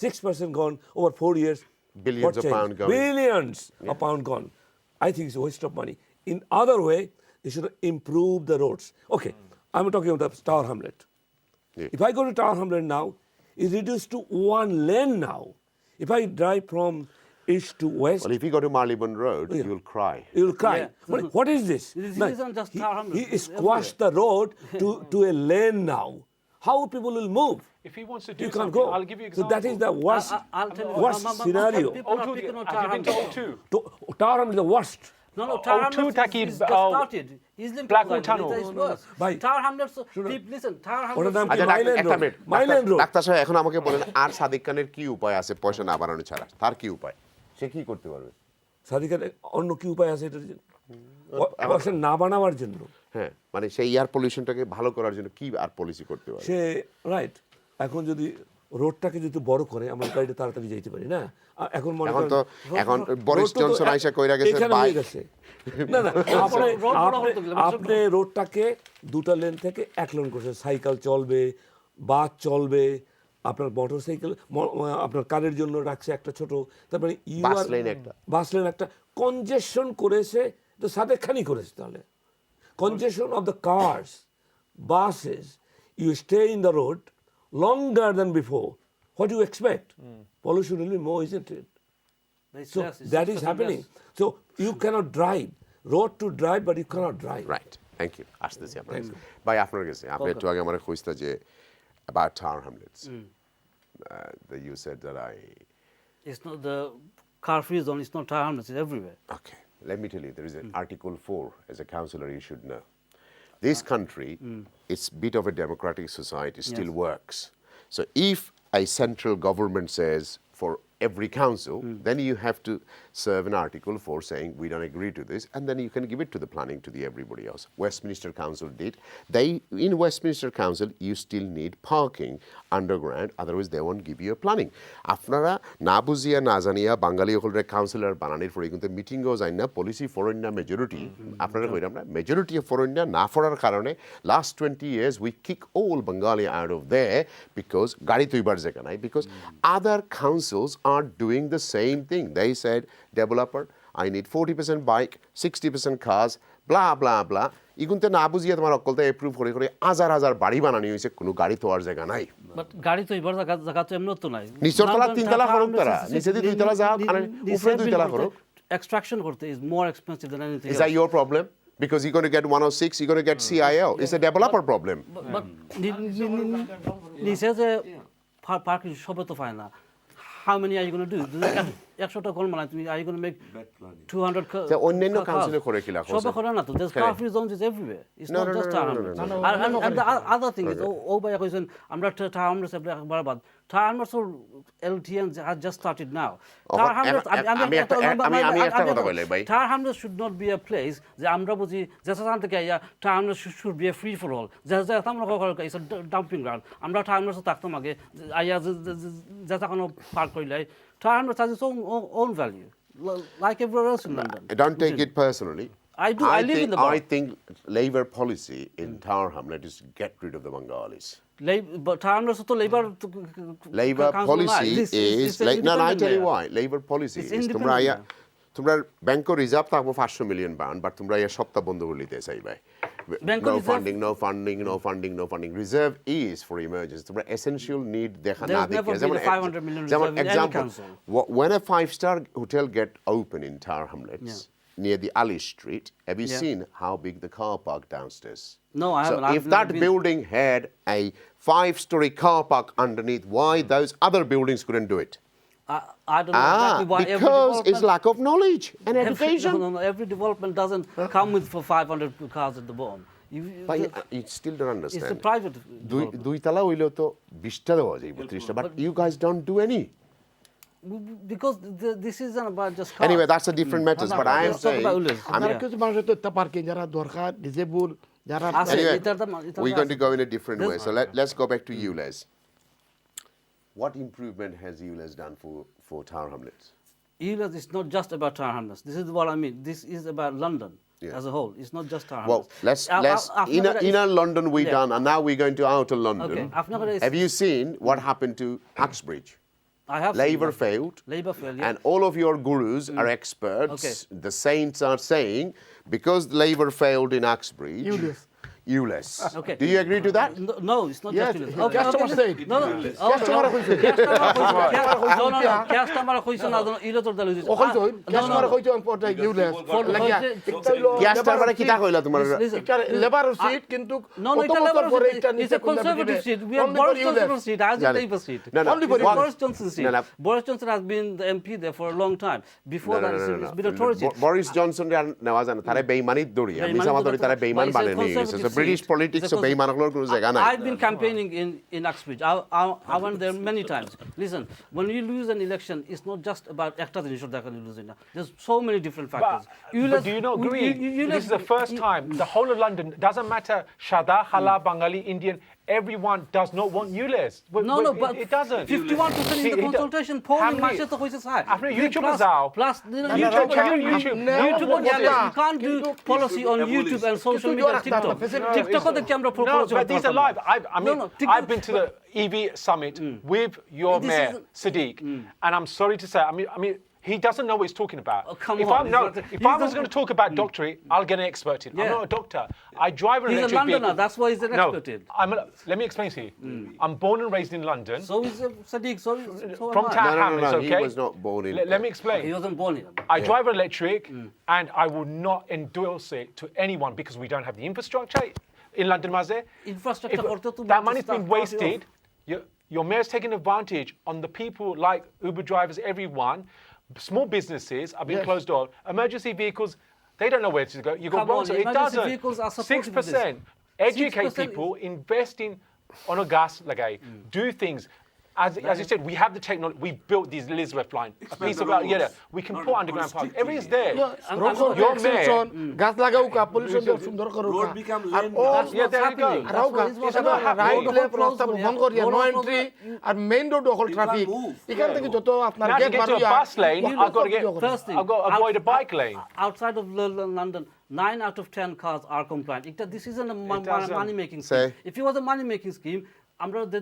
6% gone over 4 years. Billions What of change? pounds gone. Billions of pounds gone. I think it's a waste of money. In other way, they should improve the roads. Okay, I'm talking about the Tower Hamlet. Yeah. If I go to Tower Hamlet now, it's reduced to 1 lane now. If I drive from east to west, Well, if you go to Marylebone Road, you'll cry. you'll cry. Yeah. What is this? This No, isn't just Tower Hamlet, he it's squashed the road to a lane now. how people will move? If he wants to do You can't something, go. I'll give you So that is the worst, I'll tell you, worst scenario. People are O2 picking on I've been Tower to Hamlets. O2. Tower Hamlets is the worst. No, Tower O2 Hamlets taki, is just started. Islam Blackwood Tunnel. It's worse. Bhai, Tower Hamlets, listen, Tower ওটার নাম Hamlets. কি? মাইলেন একটা road. Minute মাইলেন road. Doctor সাহেব এখন আমাকে বলেন আর সাদিক খানের কি উপায় আছে পয়সা না বাড়ানো ছাড়া? তার কি উপায়? সে কি করতে পারবে? সাদিকের অন্য কি উপায় আছে এটার জন্য? পয়সা না বানাবার জন্য। হ্যাঁ, মানে সেই এয়ার পলিউশনটাকে ভালো করার জন্য কি আর পলিসি করতে পারবে? সে রাইট, এখন যদি রোডটাকে যদি বড় করে আমরা গাড়িটা তাড়াতাড়ি যাইতে পারি না। এখন মনে এখন করেন তো এখন বরিস জনসন আইসা কইরা গেছে এখানে বাই হয়ে গেছে। না না, আপনি রোডটাকে দুটা লেন থেকে এক লেন করছেন, সাইকেল চলবে, বাস চলবে, আপনার মোটরসাইকেল, আপনার কারের জন্য রাখছে একটা ছোট, তারপরে বাস লেন একটা, বাস লেন একটা, কনজেশন করেছে তো সাদেক খানি করেছে। তাহলে congestion of the cars, buses, you stay in the road longer than before. What do you expect? Pollution will be more, isn't it? So that is happening. So you cannot drive. Road to drive, but you cannot drive. Right. Thank you. আসতেছি আপনার কাছে। ভাই আপনার কাছে আপনি একটু আগে আমার কইতা যে about Tower Hamlets. That you said that It's not the car free zone, it's not Tower Hamlets, it's everywhere. Okay. Let me tell you, there is an Article 4, as a councillor you should know. This country, it's a bit of a democratic society, still works. So if a central government says for every council, then you have to serve an Article 4 saying we don't agree to this, and then you can give it to the planning to the everybody else. Westminster Council did. In Westminster Council, you still need parking underground, otherwise they won't give you a planning. আপনারা না বুঝিয়া না জানিয়া বাঙালি হলরে councillor বানানোর পরে কিন্তু মিটিংও যায় না, পলিসি ফরেন না মেজরিটি, আপনারা কইরাম না মেজরিটি অফ ফরেন না ফরার কারণে last 20 years we kick all Bengali out of there because গাড়ি তুইবার জায়গা নাই, because other councils are doing the same thing. They said, developer, I need 40% bike, 60% cars, blah, blah, blah. ইগুনতে না বুঝিয়ে তোমার অকলতে approve করে করে হাজার হাজার বাড়ি বানানি হয়েছে, কোনো গাড়ি তো আর জায়গা নাই। বাট গাড়ি তো এবার জায়গা তো এমনি তো নাই। নিচের তলা তিনতলা করুক তারা, নিচে দিয়ে দুইতলা যাও, আর উপরে দুইতলা করুক। Extraction করতে is more expensive than anything else. Is that your problem? Because you're going to get 106, you're going to get CIL. It's a developer problem. But নিচে যে পার্কিং সবে তো পায় না। How many are you going to do? 100টা call মানে তুমি are you going to make 200 cars? অন্যান্য কাউন্সিলে করে কি লাভ আছে? সবে করে না তো, there's car free zones is everywhere. It's not just Tower Hamlets. And the other thing is, ও ভাই কইছেন আমরা Tower Hamlets বারবার Tower Hamlets LTN has just started now. Tower Hamlets আমি একটা কথা বলি ভাই, Tower Hamlets should not be a place যে আমরা বুঝি যে সাধারণ থেকে Tower Hamlets should be a free for all. যে আমরা it's a dumping ground. আমরা Tower Hamlets থাকতাম আগে যে কোনো পার্ক কইলে Tower Hamlets has its own value, like everywhere else in London. Don't take it personally. I do. I live in the borough. I think Labour policy in Tower Hamlet is to get rid of the Bengalis. But Tower Hamlets to Labour policy is no, I tell you why. Labour policy is তোমরা bank reserve থাকবো 500 million pound, but তোমরা এই সপ্তাহ বন্ধ করে দিতে চাইবে। No funding. Reserve is for emergency. তোমরা essential need দেখা না দেখে, যেমন example, when a 5-star hotel get open in Tower Hamlets near the Ali Street, have you seen how big the car park downstairs? No, I haven't. So if that building had a 5-story car park underneath, why those other buildings couldn't do it? I don't know exactly why. Because it's lack of knowledge and education. No, every development doesn't come with for 500 cars at the bottom. But you still don't understand. It's a private. দুই তলা হইলো তো 20টা দেওয়া যায় 32টা, but you guys don't do any. Because this isn't about just cars. Anyway, that's a different matter. But I am saying, আমরা কিছু মানুষের তো একটা পার্কিং যারা দরকার, ডিসেবল যারা। Anyway, we're going to go in a different way. So let's go back to Ulez. What improvement has Ulez done for Tower Hamlets? Ulez is not just about Tower Hamlets. This is what I mean. This is about London as a whole. It's not just Tower Hamlets. Well, let's inner London we done, and now we're going to outer London. Okay. Have you seen what happened to Uxbridge? I have. Labour failed. Labour failed. Yeah. And all of your gurus are experts. The saints are saying because Labour failed in Uxbridge, Ulez. Okay. Do you agree to that? No, it's not Yes, just Ulez. customer said. No, no. Customer কইছে। Customer কইছে না ইলে তোর দালু ও কইছো customer কইছো পড়তে ইউলেস for লাগিয়া একটা হলো ক্যাস্টারবারে কিটা কইলা তোমার এটা লেবার সিট কিন্তু No, no, it's a labor seat. It's a conservative seat. We have Boris Johnson's seat. As a Labour seat. No, no. Only for It's Ulez. Boris Johnson's seat. No, no. Boris Johnson has been the MP there for a long time. Before that, it's been a Tory seat. Boris Johnson নেওয়া যায় না তারা বেইমানির দড়ি আমি সামাদরি তারা বেইমান But it's a বানায় নিয়ে গেছে conservative so British seat. Politics It's a ও বেইমানগুলোর কোনো জায়গা নাই I've been campaigning in Uxbridge. I went there many times. Listen, when you lose an election, it's not just about একটা জিনিসের দেখা losing. There's so many different factors. But do you not agree? This is the first time the whole of London, doesn't matter Shada, Hala, Bengali, Indian, everyone does not want Ulez. No, but it doesn't. 51% in the consultation polling matches the voices high. After YouTube is out. Plus, YouTube. You can't do policy on YouTube and social media and TikTok. TikTok on the camera No, but these are live. I've been to the EV summit with your This mayor, isn't- Sadiq, and I'm sorry to say, I mean, he doesn't know what he's talking about. Oh, come if on, I'm, he's no, not- if he's I was not- going to talk about doctorate, I'll get an expert in. I'm Yeah. not a doctor. I drive an He's a electric Londoner, vehicle. that's why he's an expert in. Let me explain to you. I'm born and raised in London. So is Sadiq, so From am I. Tower No, Hamlets, he okay? was not born in Let me explain. He wasn't born here. I drive an electric, and I will not endorse it to anyone because we don't have the infrastructure in London, Maze. Infrastructure করতে তো That money's start been party wasted. Your mayor's taking advantage on the people like Uber drivers, everyone. Small businesses are being closed off. Emergency vehicles, they don't know where to go. You go Come wrong, on, so it emergency doesn't. vehicles are supposed to be this. 6%. Educate 6% people, invest in on a gas lagay, do things. As you said, we have the technology. We built these Elizabeth line, a piece of we can put underground pipes. Everything's there. Your mayor, গাছ লাগাও কা pollution সুন্দর করো Road become R lane O now. yeah, there you go. রাউকা হিসাবে right left রাস্তা বন্ধ করিয়া no entry আর মেইন রোড হল ট্রাফিক এখান থেকে যত আপনার Now to get get to a মারিয়া bus lane, I've got to get. First thing, I've got to avoid a bike lane. Outside of London, 9 out of 10 cars are compliant. This isn't a doesn't. money-making Say. scheme. If it was a money-making scheme,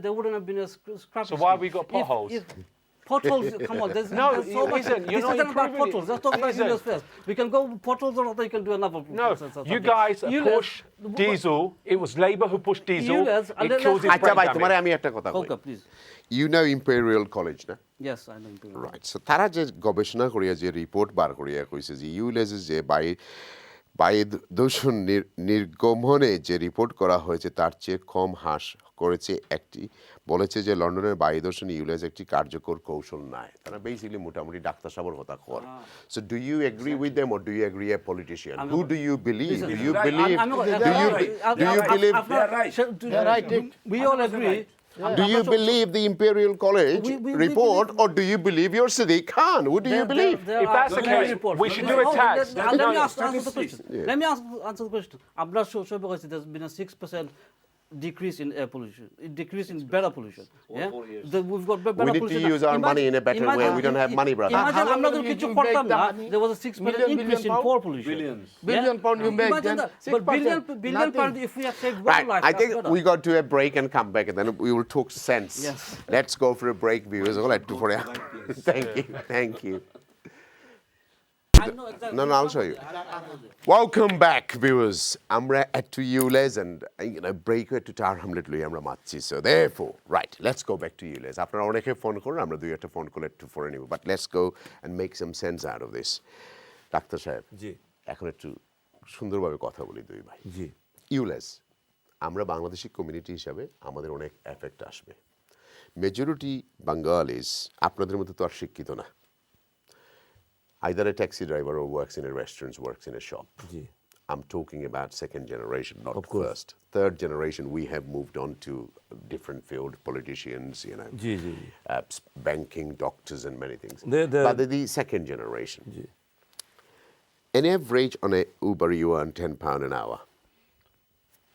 there wouldn't have been a scrap. So why have we got potholes? Potholes, come on, there's No, there's so it much. isn't. You're This not isn't about improving potholes. it. Let's talk about It isn't. Ulez first. We can go potholes or you can do another. No, something. you guys Ulez- push diesel. It was Labour who pushed diesel. Ulez, and It then kills let's- its আচ্ছা brain ভাই damage. তোমারে আমি একটা কথা কই Okay, please. You know imperial college না Yes, I know. Right so তারা যে গবেষণা করিয়া যে রিপোর্ট বার করিয়া কইছে যে ইউলেজে যে বায়ু দূষণ নির্গমনে যে রিপোর্ট করা হয়েছে তার চেয়ে কম হ্রাস করেছে একটি বলেছে যে লন্ডনের বায়ু দূষণ ইউলেজ একটি কার্যকর কৌশল নয় তারা বেসিক্যালি মোটামুটি ডাক্তার সাহেবের কথা কর so do you agree with them or do you agree a politician who do you believe do you believe do you believe They're right. We all agree. Do you believe the Imperial College We report believe- or do you believe your Sadiq Khan? Who do you believe? If that's the case, we should do a tax. Let me answer the question. Let me answer the question. I'm not sure because there's been a 6% decrease in air pollution, a decrease in better pollution. Yeah, we've got better We need to pollution. use our money in a better way. We don't have money, brother. Imagine I'm not going to you put make that there was a 6% increase in pound? poor pollution. Billion pound you make, Imagine then that. But 6%, billion nothing. pound if we have saved one Right, life. I think that's better. we got to a break and come back and then we will talk sense. Yes. Let's go for a break, viewers. Thank you. Thank you. I know exactly. No, I'll show you. Welcome back, viewers. আমরা একটু Ulez and break একটু টার hamlet লই আমরা মারছি so therefore right let's go back to Ulez আপনারা অনেকে phone করুন আমরা দুই একটা ফোন কল একটু পরে নিব but let's go and make some sense out of this doctor সাহেব জি এখন একটু সুন্দরভাবে কথা বলি দুই ভাই জি Ulez আমরা বাংলাদেশি কমিউনিটি হিসাবে আমাদের অনেক এফেক্ট আসবে মেজরিটি বাঙ্গালিজ আপনাদের মতো তো আর শিক্ষিত না either a taxi driver or works in a restaurant, works in a shop. G I'm talking about second generation, not Of course. first. Third generation, we have moved on to different field, politicians, G G banking, doctors, and many things. The- But the second generation, G in average on a Uber, you earn £10 an hour.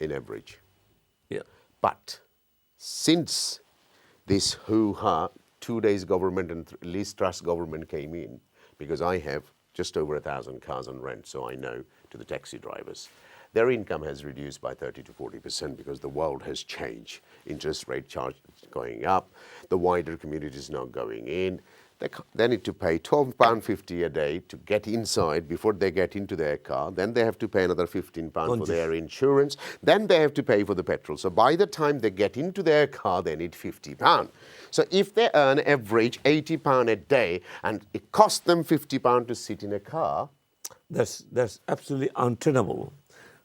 In average. yeah But since this hoo-ha, 2 days government and least trust government came in, because I have just over 1,000 cars on rent, so I know to the taxi drivers. Their income has reduced by 30 to 40% because the world has changed. Interest rate charge is going up. The wider community is now going in. they need to pay £12.50 a day to get inside before they get into their car. Then they have to pay another £15 for their insurance. Then they have to pay for the petrol. So by the time they get into their car, they need £50. So if they earn average £80 a day and it costs them £50 to sit in a car, that's absolutely untenable.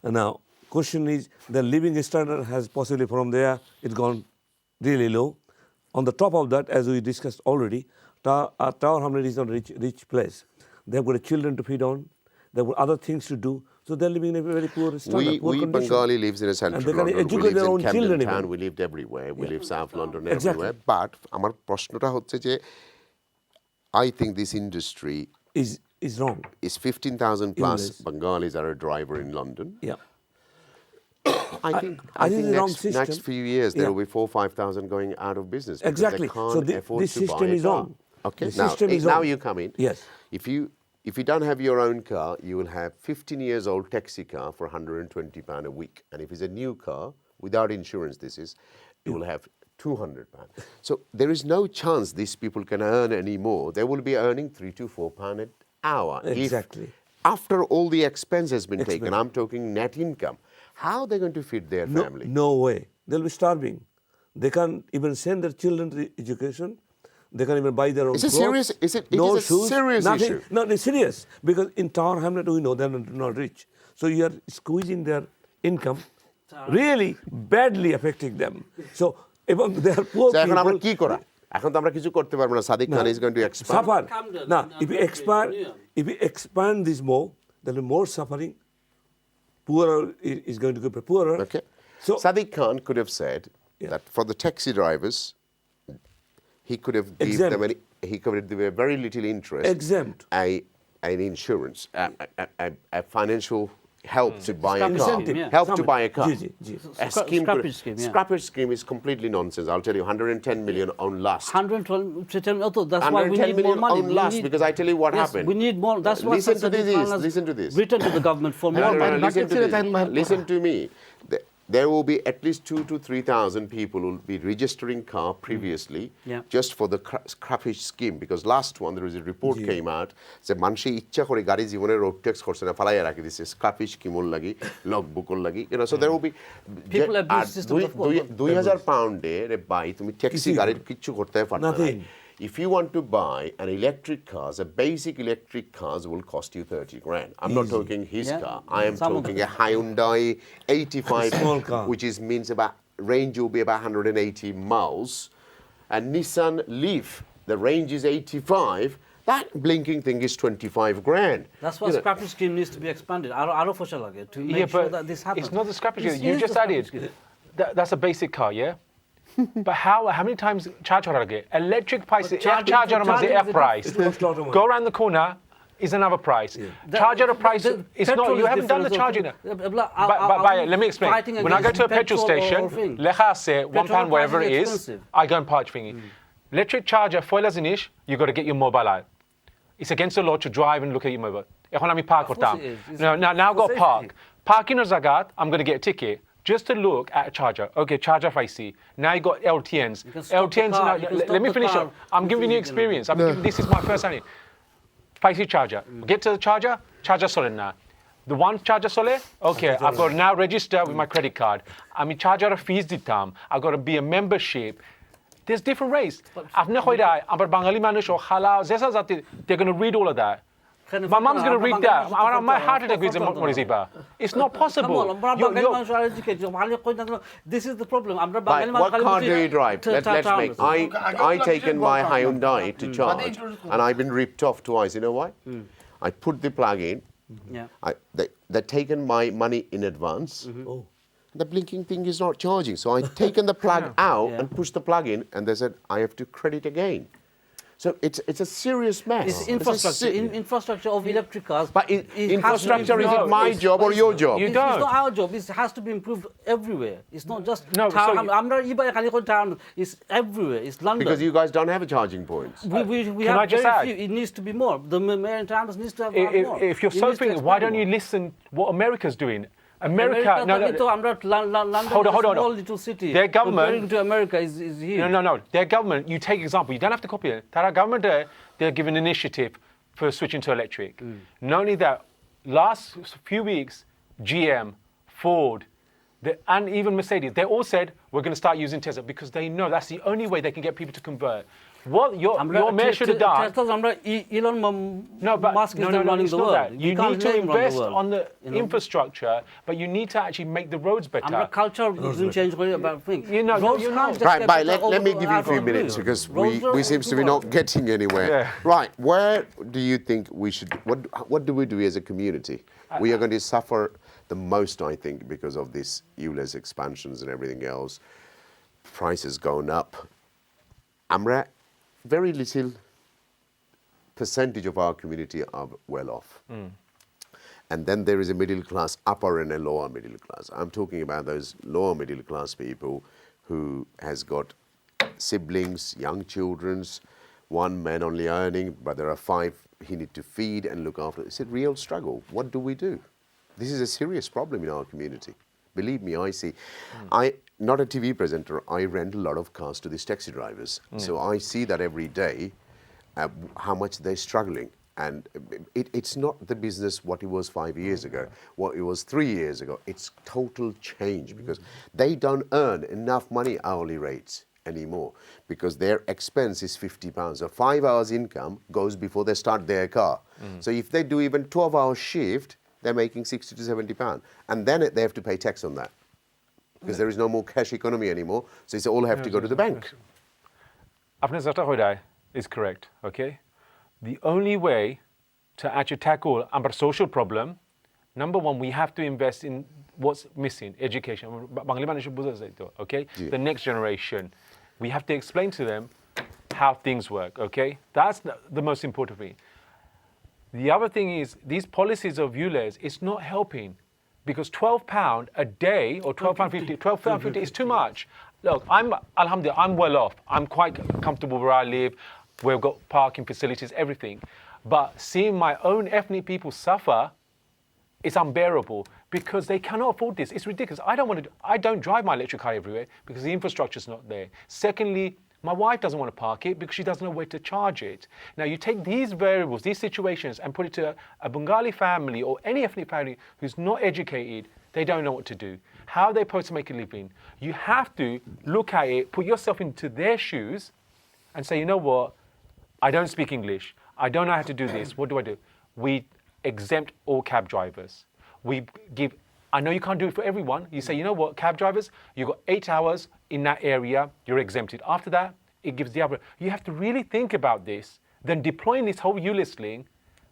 And now, question is, the living standard has possibly from there, it's gone really low. On the top of that, as we discussed already, Tower Hamlet is not a rich place. They've got children to feed on, they've got other things to do, so they're living in a very poor standard, poor we condition. Bengali lives in a central And they can London, we educate live their own in Camden children Town, even. we lived everywhere, we live South London Exactly. everywhere. But আমার প্রশ্নটা হচ্ছে যে I think this industry is wrong. is 15,000 plus Ulez. Bengalis are a driver in London. Yeah. I think the wrong system. next few years there Yeah. will be 4,000 or 5,000 going out of business because Exactly. they can't So afford this to system buy a is car. wrong. Okay, The system is now wrong. you come in. Yes. If you don't have your own car, you will have 15 years old taxi car for £120 a week. And if it's a new car, without insurance you will have £200. So there is no chance these people can earn any more. They will be earning £3 to £4 an hour. Exactly. After all the expense has been taken, I'm talking net income. How are they going to feed their family? No way. They'll be starving. They can't even send their children to education. They can't even buy their own Is it clothes. serious? It No is a shoes, serious nothing. issue. No, it's serious. Because in Tower Hamlet, we know they're not rich. So you are squeezing their income, really badly affecting them. So এবং they are poor So এখন আমরা people. কি করা? এখন তো আমরা কিছু করতে পারবো না। Sadiq Khan is going to expand. Suffer. Now, if you expand this more, there will be more suffering. Poorer is going to get poorer. Okay. So Sadiq Khan could have said that for the taxi drivers, he could have given them a very little interest. Exempt. An insurance, a financial help to buy a car. Incentive, yeah. Help to buy a car. A scheme Scrappage scheme, yeah. Scrappage scheme is completely nonsense. I'll tell you, 110 million on last. 112, that's why we 110 need more million money. on last, because I tell you what happened. We need more. That's why Listen to Sadiq Khan has listen to this. written to the government for more money. Listen to me. There will be at least 2,000 to 3,000 people who will be registering car previously just for the scrappage scheme. Because last one, there was a report came out, যে মানুষে ইচ্ছা করে গাড়ি জীবনে road tax করছে না, ফালাইয়া রাখি দিছে স্ক্রাপেজ স্কিমর লাগি, লগ বুকর লাগি, so there will be People abuse systems of course. £2,000 by তুমি ট্যাক্সি গাড়ির কিচ্ছু করতে পারবে না। If you want to buy an electric car, a basic electric cars will cost you 30 grand. I'm not talking his car. I am talking a Hyundai 85, small car, which means about range will be about 180 miles. And Nissan Leaf, the range is 85. That blinking thing is 25 grand. That's why scrappage scheme needs to be expanded. Aro fosha lage to make sure that this happens. It's not the scrappage scheme. You just added. That's a basic car, yeah? But how many times charge get? Electric price, charger is the F price. Go around the corner is another price. Charger price is not, you haven't done the charging. But let me explain. When I go to a petrol station, lecha say £1 whatever it is, I go and park thingy. Electric charger, foilazinish, you got to get your mobile out. It's against the law to drive and look at your mobile. এখন আমি park করতাম. Now I've got park. Parking or zagat, I'm going to get a ticket. Just to look at a charger. Okay, charger if I see. Now you got LTNs. LTNs, let me finish up. I'm giving you experience. This is my first time. If I see charger, get to the charger solid now. The one charger solid, okay, I've got to now register with my credit card. I mean, charger fees ditam. I've got to be a membership. There's different rates. I've never heard that. I'm a Bengali manush or halal. They're going to read all of that. My mom's going to read that. My heart attack is Moriziba. It's not possible. This is the problem. What car do you drive? Let's make. I taken my Hyundai to charge, and I've been ripped off twice. You know why? I put the plug in. They've taken my money in advance. The blinking thing is not charging. So I've taken the plug out and pushed the plug in, and they said, I have to credit again. So it's a serious mess. It's infrastructure. Infrastructure of electric cars. But infrastructure, is it my job or your job? It's not our job. It has to be improved everywhere. It's not just it's everywhere. It's London. Because you guys don't have a charging point. We have very few. It needs to be more. The mayor in town needs to have more. If you're so thinking, why don't you listen what America's doing? America, no, কিন্তু আমরা London hold on. small little city. Their government, comparing to America is huge. no. Their government, you take example, you don't have to copy it. Their government, they're given initiative for switching to electric. Not only that, last few weeks, GM, Ford, and even Mercedes, they all said, we're going to start using Tesla because they know that's the only way they can get people to convert. What your mayor should have done. Elon Musk is running the world. You need to invest on the infrastructure, but you need to actually make the roads better. Our culture doesn't change about things. Right, let me give you a few minutes because we seems to be not getting anywhere. Yeah. Right, where do you think we should, what do we do as a community? We are going to suffer the most, I think, because of this Ulez expansions and everything else. Prices going up. Amra, very little percentage of our community are well off. And then there is a middle class, upper and a lower middle class. I'm talking about those lower middle class people who has got siblings, young children, one man only earning, but there are 5 he need to feed and look after. It's a real struggle. What do we do? This is a serious problem in our community. Believe me, I see. Not a TV presenter, I rent a lot of cars to these taxi drivers. So I see that every day, how much they're struggling. And it's not the business what it was 5 years ago, what it was 3 years ago. It's total change because they don't earn enough money hourly rates anymore because their expense is £50. So 5 hours income goes before they start their car. So if they do even 12-hour shift, they're making £60 to £70. And then they have to pay tax on that. Because there is no more cash economy anymore, so it's all have to go to the bank. Apne Zata Hodai is correct, okay? The only way to actually tackle our social problem, number one, we have to invest in what's missing, education. Okay? The next generation. We have to explain to them how things work, okay? That's the most important thing. The other thing is, these policies of Ulez, it's not helping. Because £12 a day or £12.50 is too much. Look, Alhamdulillah, I'm well off. I'm quite comfortable where I live. We've got parking facilities, everything. But seeing my own ethnic people suffer, it's unbearable because they cannot afford this. It's ridiculous. I don't drive my electric car everywhere because the infrastructure's not there. Secondly, my wife doesn't want to park it because she doesn't know where to charge it. Now, you take these variables, these situations, and put it to a Bengali family or any ethnic family who's not educated, they don't know what to do. How are they supposed to make a living? You have to look at it, put yourself into their shoes, and say, you know what? I don't speak English. I don't know how to do this. What do? We exempt all cab drivers. We give... I know you can't do it for everyone. You say, you know what, cab drivers, you've got 8 hours in that area, you're exempted. After that, it gives the other. You have to really think about this, then deploying this whole ULIS thing,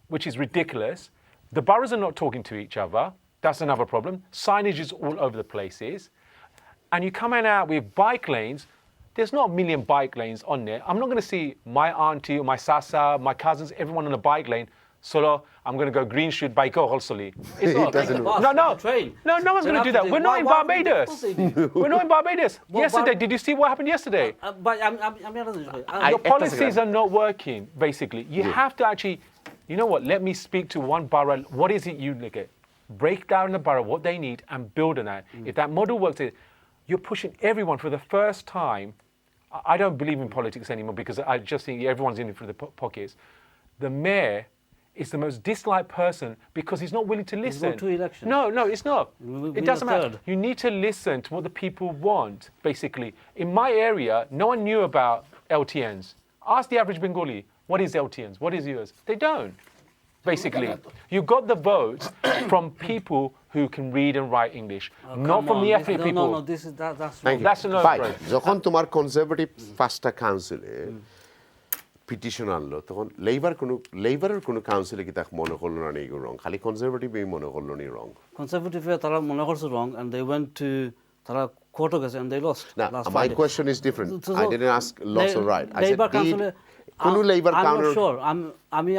which is ridiculous. The boroughs are not talking to each other. That's another problem. Signage is all over the places. And you come out with bike lanes. There's not a million bike lanes on there. I'm not going to see my auntie or my sasa, my cousins, everyone on a bike lane. Solo, I'm going to go Green Street by Holsoli. It's not. No one's going to do that. We're not in Barbados. We're not in Barbados. Yesterday, did you see what happened yesterday? Your policies are not working, basically. You have to actually, you know what, let me speak to one borough. What is it you look at? Break down the borough, what they need, and build on that. If that model works, you're pushing everyone for the first time. I don't believe in politics anymore because I just think everyone's in it for the pockets. The mayor is the most disliked person because he's not willing to listen. Go to election. No, it's not. It doesn't matter. You need to listen to what the people want, basically. In my area, no one knew about LTNs. Ask the average Bengali, what is LTNs? What is yours? They don't, basically. You got the votes from people who can read and write English, not from the ethnic people. No, that's wrong. That's no right. যখন তোমার conservative পাঁচটা কাউন্সিলে petition আনলো তখন লেবারের কোনো কাউন্সিলে কি তাকে মনে করলো না এই রং খালি কনজারভেটিভই মনে করলো নি রং কনজারভেটিভে তারা মনে করছে রং and they went to তারা কোর্টে গেছে and they lost. Now, my question is different. I didn't ask loss or right. I said কোনো labour I'm not sure.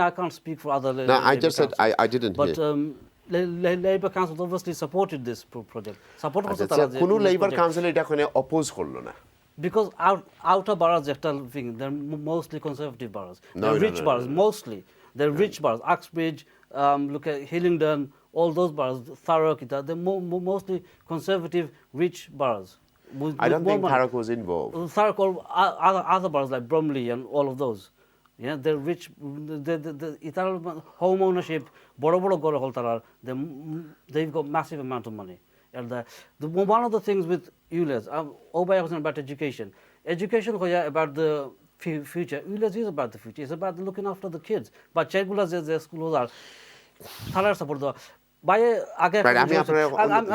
I can't speak for other No, I just said I didn't hear. But Labour Council obviously supported this project. Support করছে তারা কোনো labour council এটা কোনে oppose করলো না because outer boroughs একটা thing, they're mostly conservative boroughs. They're rich boroughs mostly. They're rich boroughs. Uxbridge, look at Hillingdon, all those boroughs, Tharakita, they're mostly conservative, rich boroughs. I don't think Tharak was involved. Tharak, or other boroughs like Bromley and all of those. Yeah, they're rich. Italian home ownership, boro gore hol tarar, they've got massive amount of money. And one of the things with Ulez, Obay was about education. Education about the future. Ulez is about the future. It's about looking after the kids. But Chegula the schools are tarar support the by আগে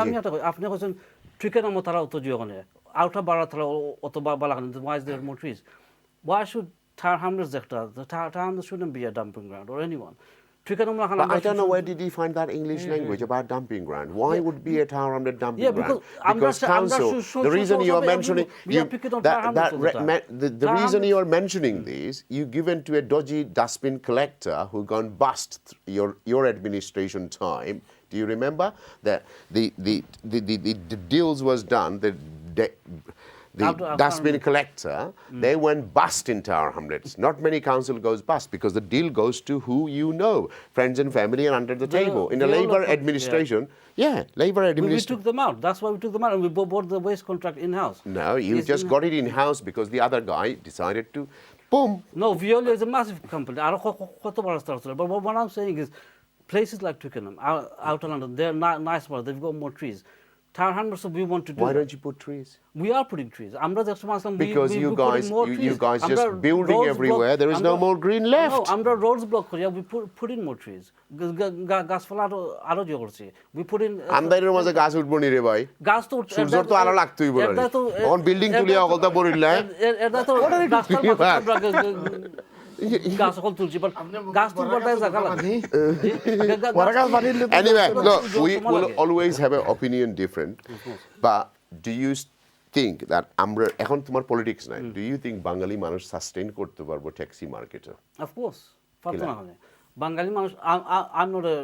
আমি আপনি কইছেন ট্রিকের মত তারা অত জিওনে আউটা বাড়া তারা অত বালা why is there more trees? Why should Tower Hamlets the Tower Hamlets shouldn't be a dumping ground or anyone. But I don't know where did he find that English language about dumping ground. Why would be a Tower Hamlet dumping ground? Because council, the reason you are mentioning the reason you are mentioning these, you given to a dodgy dustbin collector who gone bust your administration time. Do you remember that the deals was done? The dustbin collector, they went bust in Tower Hamlets. Not many council goes bust because the deal goes to who you know, friends and family and under the table. In a Labour administration, Labour administration. We took them out. That's why we took them out and we bought the waste contract in-house. No, you just got it in-house because the other guy decided to, boom. No, Veolia is a massive company. But what I'm saying is, places like Twickenham, outer London, they're nice ones. They've got more trees. Tower Hamlets, we want to do. Why don't you put trees? We are putting trees. Because you guys just building everywhere. There is no more green left. No, আমরা roads block করি. We put in more trees. গাছপালা আরো জো করছি. We put in. আন্দাইরের মাঝে গাছ উঠবো নি রে ভাই। গাছ তো সূর্যর তো আলো লাগতোই বলে। এখন বিল্ডিং তুলিয়া অগলতা বরিলা। এটা তো গাছ সকল তুলছি বাট গাছ তুলবার দায় জায়গা লাগে anyway look we will always have an opinion different but do you think that আমরা এখন তোমার পলিটিক্স নাই do you think বাঙালি মানুষ সাস্টেইন করতে পারবো ট্যাক্সি মার্কেটে of course পারতো না হলে বাঙালি মানুষ I'm not a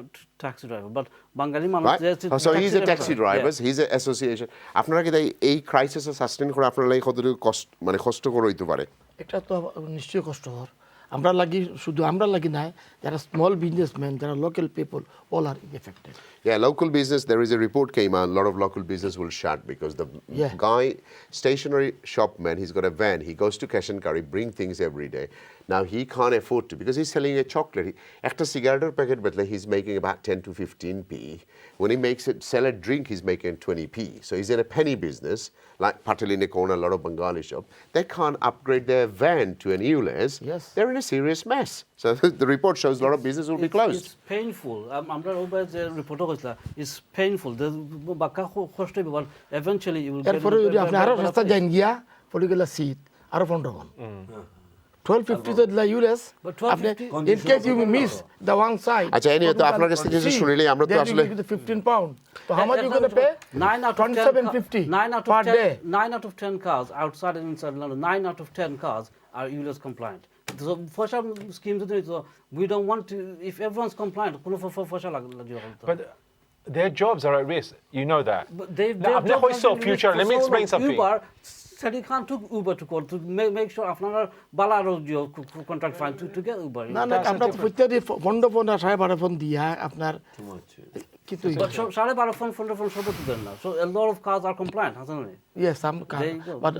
taxi driver but বাঙালি মানুষ so he's a taxi driver he's an association আপনারা কি এই ক্রাইসিসে সাস্টেইন করে আপনারা লাগি কতটুকু কষ্ট মানে কষ্টকর হইতে পারে এটা তো নিশ্চয়ই কষ্টকর আমরা লাগি শুধু আমরা লাগি না যারা স্মল বিজনেসম্যান যারা local people all are affected. Yeah, local business, there is a report came out, a lot of local business will shut because the guy, stationary shopman, he's got a van, he goes to cash and carry, bring things every day. Now he can't afford to because he's selling a chocolate. After cigarette packet, but he's making about 10 to 15p. When he makes it, sell a drink, he's making 20p. So he's in a penny business, like Patel in a corner, a lot of Bengali shop. They can't upgrade their van to an Ulez. Yes. They're in a serious mess. So the report shows a lot of business will be closed. It's painful. Report is painful. Eventually you will get আপনি আরো রাস্তা যান গিয়া political seat আরো 15 হন 1250 তো দিলা US আপনি in case you miss the one side আচ্ছা এনিও তো আপনার কাছ থেকে যে শুনলেই আমরা তো আসলে 15 পাউন্ড তো how much you gonna pay 9 out of 10 9 out of 10 9 out of 10 cars outside and inside London 9 out of 10 cars are ULEZ compliant. So for some schemes so we don't want to if everyone's compliant but their jobs are at risk, you know that. But they've future. Let me explain something. Uber, Sadiq Khan took Uber to call to make sure আপনারা বালারো contract fine to get Uber. না না আমরা প্রত্যেকটি বন্ধ phone আর 12.5 phone দিয়া আপনার কিন্তু 12.5 phone সব তো দেন না. So a lot of cars are compliant, hasn't it? Yes, some cars. But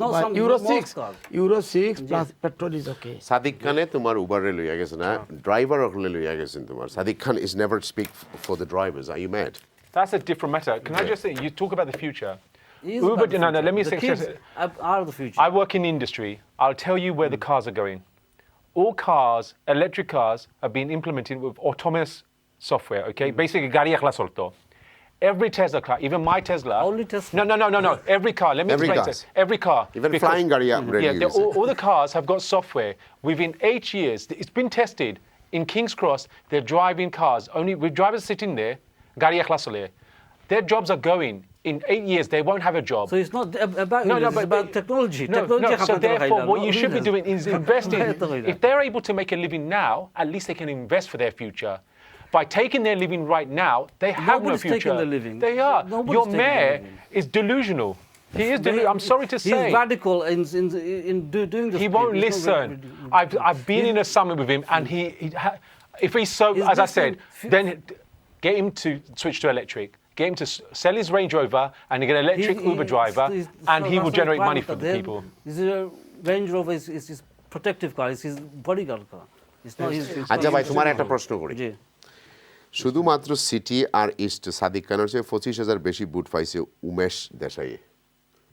Euro 6 plus petrol is okay. Sadiq Khan তোমার উবারে লইয়া গেছে না ড্রাইভার হলে লইয়া গেছেন তোমার Sadiq Khan is never speak for the drivers. Are you mad? That's a different matter. Can I just say, you talk about the future. Uber, no, let me say. The kids are the future. I work in the industry. I'll tell you where the cars are going. All cars, electric cars, are being implemented with autonomous software, okay? Basically, gari akhla solto. Every Tesla car, even my Tesla. Only Tesla? No. Every car. Let me explain this. Every car. Even flying gari all the cars have got software. Within 8 years, it's been tested. In King's Cross, they're driving cars. Only with drivers sitting there, gari akhla sole. Their jobs are going. In 8 years, they won't have a job. So it's not about it's about technology. So therefore, what you should be doing is investing. If they're able to make a living now, at least they can invest for their future. By taking their living right now, they have no future. Taking their living. They are. Your mayor is delusional. He is delusional. I'm sorry to say. He's radical in doing this. He won't listen. I've been in a summit with him, and If he's so, Is as I this said, in- then get him to switch to electric. Get him to sell his Range Rover and get an electric Uber driver, and he will generate money for the people. This is a Range Rover is his protective car. It's his bodyguard car. It's not his. আচ্ছা ভাই তোমার একটা প্রশ্ন করি জি। শুধুমাত্র city আর east Sadiq খানের চেয়ে 25,000 বেশি বুট পাইছে উমেশ দেশাইয়ে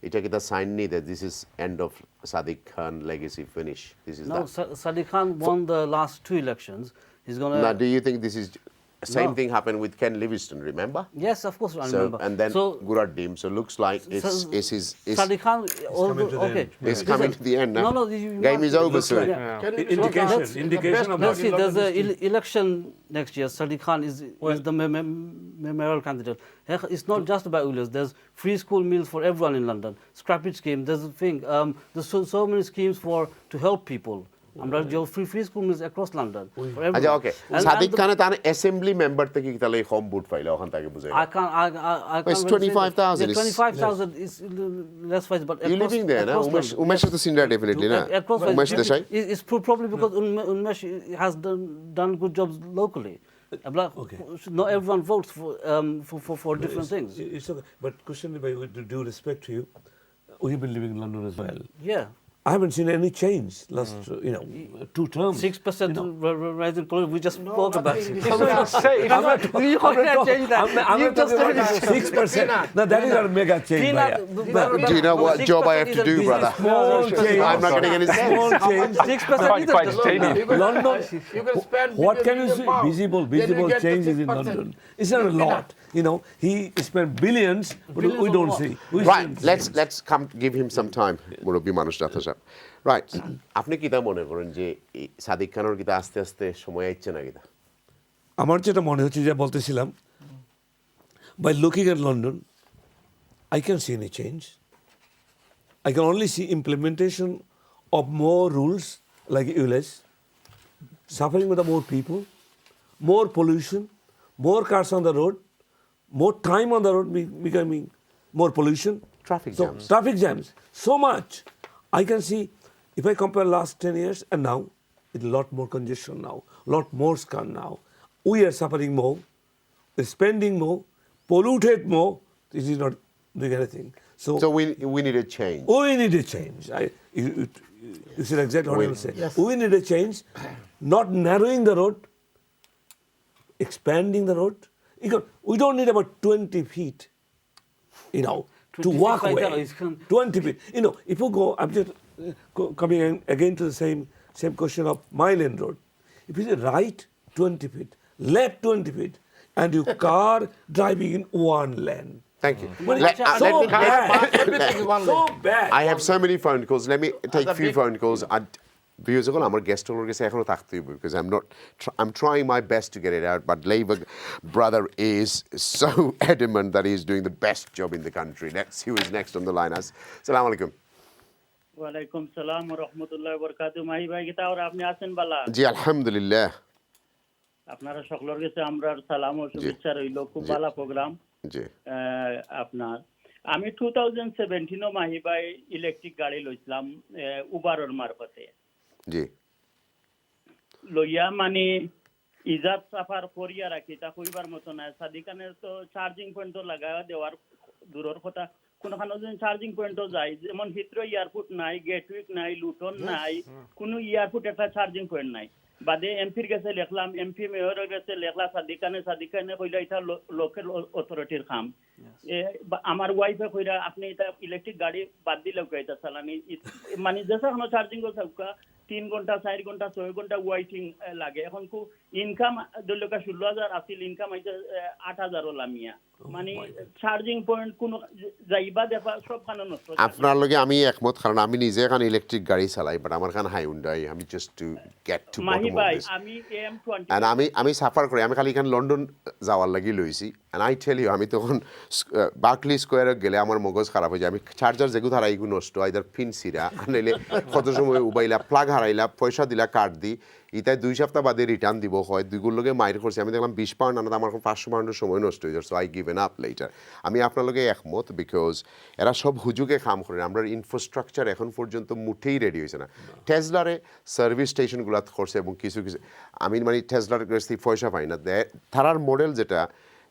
এটা কি দা সাইন নেই that this is end of Sadiq Khan legacy finish this is No, Sadiq Khan won the last 2 elections. He's gonna. Now, do you think this is same No. thing happened with Ken Livingstone? Remember? Yes, of course I So remember. and then so, Gurat Dim. So looks like it's Sadiq Khan. Okay. It's coming to the end now. No, Game is over soon. Indication of Let's see. There's an election next year. Sadiq Khan is the mayoral candidate. It's not just about Ulez. There's free school meals for everyone in London. Scrappage scheme. There's a thing. There's so many schemes to help people. আমরা যে free school meals across London for everyone. আচ্ছা ওকে সাদিক খান তার assembly member থেকে কি তাহলে কম বুট পাইলো ওখান থেকে বুঝাই I can't. It's 25,000. 25,000 is less wise, but You living there না উমেশ তো সিনরা ডেফিনেটলি না Umesh Desai It's probably because Unmesh has done good jobs locally. Okay. Not everyone votes for different things. It's okay. But question, with due respect to you, we've been living in London as well. Yeah. I haven't seen any change last, 2 terms. 6% rise in college. We just spoke about it. I'm not talking about 6%. No, that is not a mega change. Do you know what job I have to do, brother? Small change. I'm not getting any sense. Small change. 6% Quite steady. London, what can you see? Visible changes in London. It's not a lot. He spent billions, but we don't see. Right, let's come give him some time. মুরব্বী মানুষ রাথা সাহেব right আপনি কিতা মনে করেন যে সাদিক খানের কিতা আস্তে আস্তে সময় আইছে না কিতা আমার যেটা মনে হচ্ছে যে বলতেছিলাম by looking at London I can see any change. I can only see implementation of more rules like Ulez, suffering with the more people, more pollution, more cars on the road, more time on the road becoming more pollution. Traffic jams. So much. I can see, if I compare last 10 years and now, it's a lot more congestion now, a lot more scan now. We are suffering more, we're spending more, polluted more. This is not doing anything. So we need a change. We need a change. You said exactly what I was saying. Yes. We need a change, not narrowing the road, expanding the road. We don't need about 20 feet, to walk away. 20 feet. If you go, I'm just coming again to the same question of Mile End Road. If you say right 20 feet, left 20 feet, and your car driving in one lane. Thank you. So bad. I have so many phone calls. Let me take a few phone calls. Viewers, আমার guest হলোর কাছে এখনো থাকতে হবে because I'm trying my best to get it out, but Labour brother is so adamant that he is doing the best job in the country. Let's see who is next on the line. Assalamu alaikum. ওয়ালাইকুম সালাম ওয়া রাহমাতুল্লাহি ওয়া বারাকাতুহু মাহি ভাই কিতা আর আপনি আছেন বালা জি আলহামদুলিল্লাহ আপনারা সকলের কাছে আমরা সালাম ও শুভেচ্ছা রইল খুব ভালো প্রোগ্রাম জি আপনার আমি 2017 মাহি ভাই ইলেকট্রিক গাড়ি লইছিলাম উবারের মারফতে জি লইয়া মানে ইজাত সাফার করিয়া রাখি তা কইবার মতো না সাদিকানের তো চার্জিং পয়েন্ট লাগায়া দেওয়ার দূরের কথা কোনখানে যদি চার্জিং পয়েন্টও যায় যেমন হিথ্রো এয়ারপোর্ট নাই গেটউইক নাই লুটন নাই কোনো এয়ারপোর্ট একটা চার্জিং পয়েন্ট নাই বাদে এমপির কাছে লিখলাম এমপি মেয়রের কাছে লিখলা সাদিকানে কইলা এটা লোকাল অথরিটির কাম আমার ওয়াইফে কইরা আপনি এটা ইলেকট্রিক গাড়ি বাদ দিলেও এটা চালানি মানে যেখানে চার্জিং করছে 3 ঘন্টা 4 ঘন্টা 6 ঘন্টা ওয়াইটিং লাগে এখন কো ইনকাম দলকা 16000 আসিল ইনকাম আইছে 8000 লামিয়া মানে চার্জিং পয়েন্ট কোন যাইবা দেখা সব কারণ নষ্ট আপনার লগে আমি একমত কারণ আমি নিজে এখন ইলেকট্রিক গাড়ি চালাই বাট আমার কাছে হাইউন্ডাই আমি জাস্ট টু গেট টু মাহি ভাই আমি AM20 and আমি সাফার করি আমি খালি এখানে লন্ডন যাওয়ার লাগি লইছি and I tell you আমি তখন বার্কলি স্কয়ারে গেলে আমার মগজ খারাপ হয়ে যায় আমি চার্জার যেগু ধারা ইগু নষ্ট আইদার পিন সিরা আনলে কত সময় উবাইলা প্লাগ হারাইলা পয়সা দিলা কার্ড দি ইতাই 2 সপ্তাহ বাদে রিটার্ন দিব হয় দুইগুলোর লগে মাইর করছি আমি দেখলাম 20 পাউন্ড আনাতে আমার 500 পাউন্ডের সময় নষ্ট হয়ে যাচ্ছে, so I given up letter. আমি আপনার লগে একমত, বিকজ এরা সব হুজুগে কাম করে, আমরা ইনফ্রাস্ট্রাকচার এখন পর্যন্ত মুঠেই রেডি হয়েছে না। টেসলারে সার্ভিস স্টেশনগুলো করছে এবং কিছু কিছু আমি মানে টেসলার কাছে পয়সা পাই না, তারার মডেল যেটা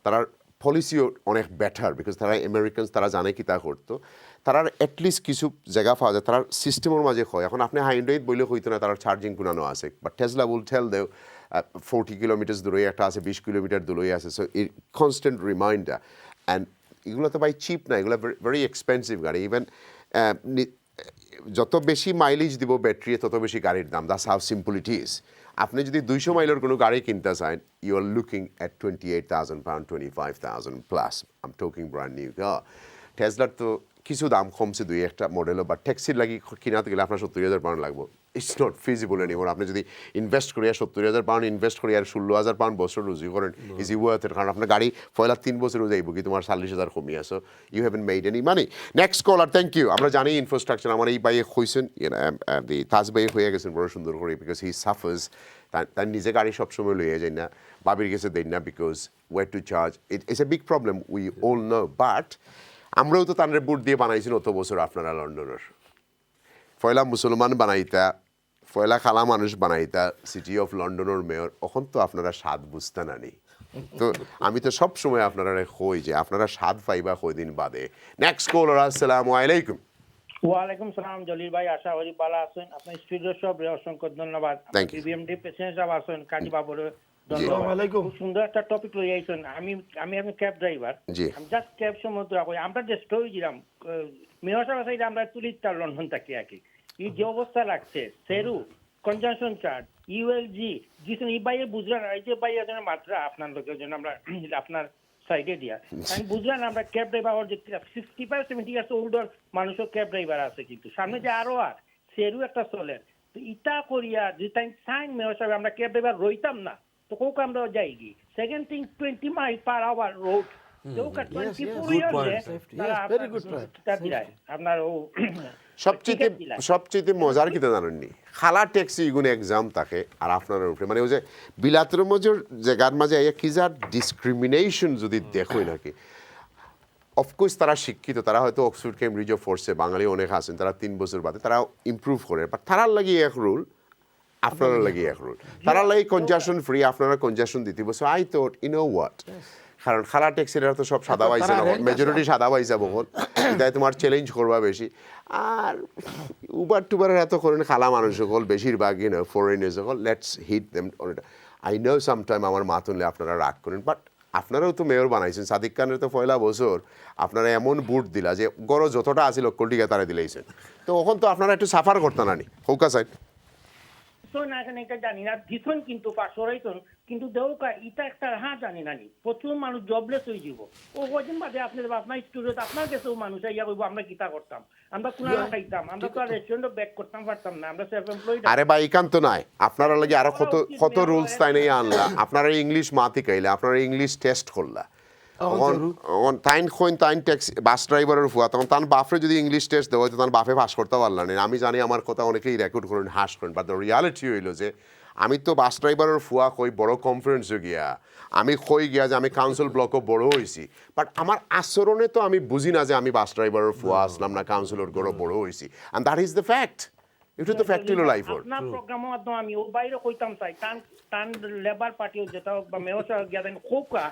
তারার পলিসিও অনেক বেটার, বিকজ তারা আমেরিকানস, তারা জানে কি তা করতো, তারার অ্যাটলিস্ট কিছু জায়গা পাওয়া যায়, তারার সিস্টেমের মাঝে হয়। এখন আপনি হাইন্ড্রেড বইলে হইতো না, তার চার্জিং পুরানো আছে, বাট টেসলা উইল টেল দেও 40 কিলোমিটার দূরে একটা আছে, 20 কিলোমিটার দূরে আছে, সো এই কনস্ট্যান্ট রিমাইন্ডার। অ্যান্ড এগুলো তো ভাই চিপ না, এগুলো ভেরি এক্সপেন্সিভ গাড়ি। ইভেন যত বেশি মাইলেজ দিব ব্যাটারি তত বেশি গাড়ির দাম, that's how simple it is. আপনি যদি 200 মাইলের কোনো গাড়ি কিনতে চান, you are looking at 28,000 pound, 25,000 plus. I'm talking brand new car. টেসলার তো কিছু দাম কমছে দুই একটা মডেলও, বাট ট্যাক্সির লাগি কিনাতে গেলে আপনার 70,000 পাউন্ড লাগবে। It's not feasible anymore. আপনি যদি ইনভেস্ট করি আর 70,000 পাউন্ড ইনভেস্ট করি আর 16,000 পাউন্ড বছর রুজি করেন, ইজ ইউ ওয়ার্থ ইট? কারণ আপনার গাড়ি পয়লা 3 বছরও যাইব কি তোমার 40,000 কমিয়ে আসো, you haven't made any money. Next caller, thank you. আমরা জানি ইনফ্রাস্ট্রাকচার, আমার এই বাইয়ে হয়েছেন, তাজ বাইয়ে হয়ে গেছেন বড় সুন্দর করে, বিকজ হি সাফার্স। তার নিজে গাড়ি সবসময় লইয়ে যায় না, বাবির কাছে দেন না, because we're to charge, it's a big problem, we all know. But আমরাও তো তাদের বুট দিয়ে বানাইছি অত বছর আপনারা লন্ডনের। পয়লা মুসলমান বানাইতা, পয়লা খালা মানুষ বানাইতা সিটি অফ লন্ডনের মেয়র, এখন তো আপনারা স্বাদ বুঝতে না নি। তো আমি তো সব সময় আপনারা কই যে আপনারা স্বাদ পাইবা কয়দিন বাদে। নেক্সট কলার, আসসালামু আলাইকুম। ওয়ালাইকুম সালাম জলিল ভাই, আশা করি ভালো আছেন। আপনার স্টুডিও সব অসংখ্য ধন্যবাদ। বিবিএমডি প্রেসিডেন্ট সাহেব আছেন, কাজী বাবুর ধন্যবাদ। খুব সুন্দর একটা টপিক লই আইছেন। আমি আমি ক্যাব ড্রাইভার, আমি জাস্ট ক্যাব সমুদ্র আমরা যে স্টোরি দিলাম মেয়র সাহেব সাইড আমরা তুলিতার লন্ডন থাকি আর কি, এই যে অবস্থা লাগছে সেরু কনজাংশন চার্জ ইউএলজি জিসন এই বাইরে বুঝলেন, এই যে বাইরে জন্য মাত্রা আপনার লোকের জন্য আমরা আপনার সাইডে দিয়া আমি বুঝলাম আমরা ক্যাব ড্রাইভার যে 65-70 ইয়ার্স ওল্ডার মানুষও ক্যাব ড্রাইভার আছে, কিন্তু সামনে যে আরো আর সেরু একটা চলে, তো ইটা করিয়া যে টাইম সাইন মেয়র সাহেব আমরা ক্যাব ড্রাইভার রইতাম না, তো কোক আমরা যাই গি। Second thing 20 mile per hour road, সবচেয়ে মজার কিতা জানেননি, খালা ট্যাক্সি ইগুনে এক্সাম থাকে আর আপনার উপরে মানে ওই যে বিলাতের মজুর জায়গার মাঝে কি যা ডিসক্রিমিনেশন যদি দেখোই নাকি। অফকোর্স তারা শিক্ষিত, তারা হয়তো অক্সফোর্ড কেমব্রিজও ফোর্সে বাঙালি অনেক আছেন, তারা 3 বছর বাদে তারা ইমপ্রুভ করে, বাট তারার লাগি এক রুল, আপনারা লাগি এক রুল, তারা লাগি কনজাশন ফ্রি, আপনারা কনজাশন দিতে বসে। I thought you know what, কারণ খালা ট্যাক্সিরা তো সব সাদা পাইছে না, মেজরিটি সাদা পাইছে বহুল, তাই তোমার চ্যালেঞ্জ করবা বেশি। আর উবার টুবারের এত করেন খালা মানুষ সকল বেশিরভাগ ফরেনার্স সকল, let's hit them. I know sometime আমার মা তুললে আপনারা রাগ করেন, বাট আপনারাও তো মেয়র বানাইছেন, সাদিক খানের তো পয়লা বছর আপনারা এমন বুট দিলা যে গড় যতটা আছে লক্ষ টিকা তারা দিলেইছেন, তো ওখান তো আপনারা একটু সাফার করতেন না নি হৌকা সাইড জানি না ভীষণ, কিন্তু পাশরাইতন কিন্তু দেউকা ইটা একটা হ্যাঁ জানি না প্রচুর মানুষ জবলেস হয়ে যাব। ও কদিন বাদে আপনার আপনার স্টুডিওতে আপনার কাছেও মানুষ ইয়া করবো আমরা কিতা করতাম, আমরা কুনারা খাইতাম, আমরা তো আর রেস্টুরেন্টও ব্যাক করতাম পারতাম না, আমরা সেলফ এমপ্লয়েড। আরে ভাই একান্ত নাই, আপনারা লাগে আরো কত রুলস তাই নেই আনলা, আপনারা ইংলিশ মাতি কাইলা, আপনারা ইংলিশ টেস্ট করলা, তাইন ট্যাক্সি বাস ড্রাইভারের ফুয়া তখন তার বাপরে যদি ইংলিশ টেস্ট দেওয়া হয়তো তার বাপে পাস করতে পারলাম না। আমি জানি আমার কথা অনেকেই রেকর্ড করেন, হাস করেন, বাট দ্য রিয়ালিটি হইল যে আমি তো বাস ড্রাইভারের ফুয়া কই বড় কনফারেন্সে গিয়া আমি কই গিয়া যে আমি কাউন্সিল ব্লকও বড় হয়েছি, বাট আমার আচরণে তো আমি বুঝি না যে আমি বাস ড্রাইভারের ফুয়া আসলাম না কাউন্সিলর গড় বড় হয়েছি, and that is the fact. এটা তো ফ্যাক্ট হলো লাইফ। আপনার প্রোগ্রামের মাধ্যমে আমি ও বাইরে কইতাম চাই টান লেবার পার্টিও যেটা বা মেয়র সাহেব গিয়া দেন খোকা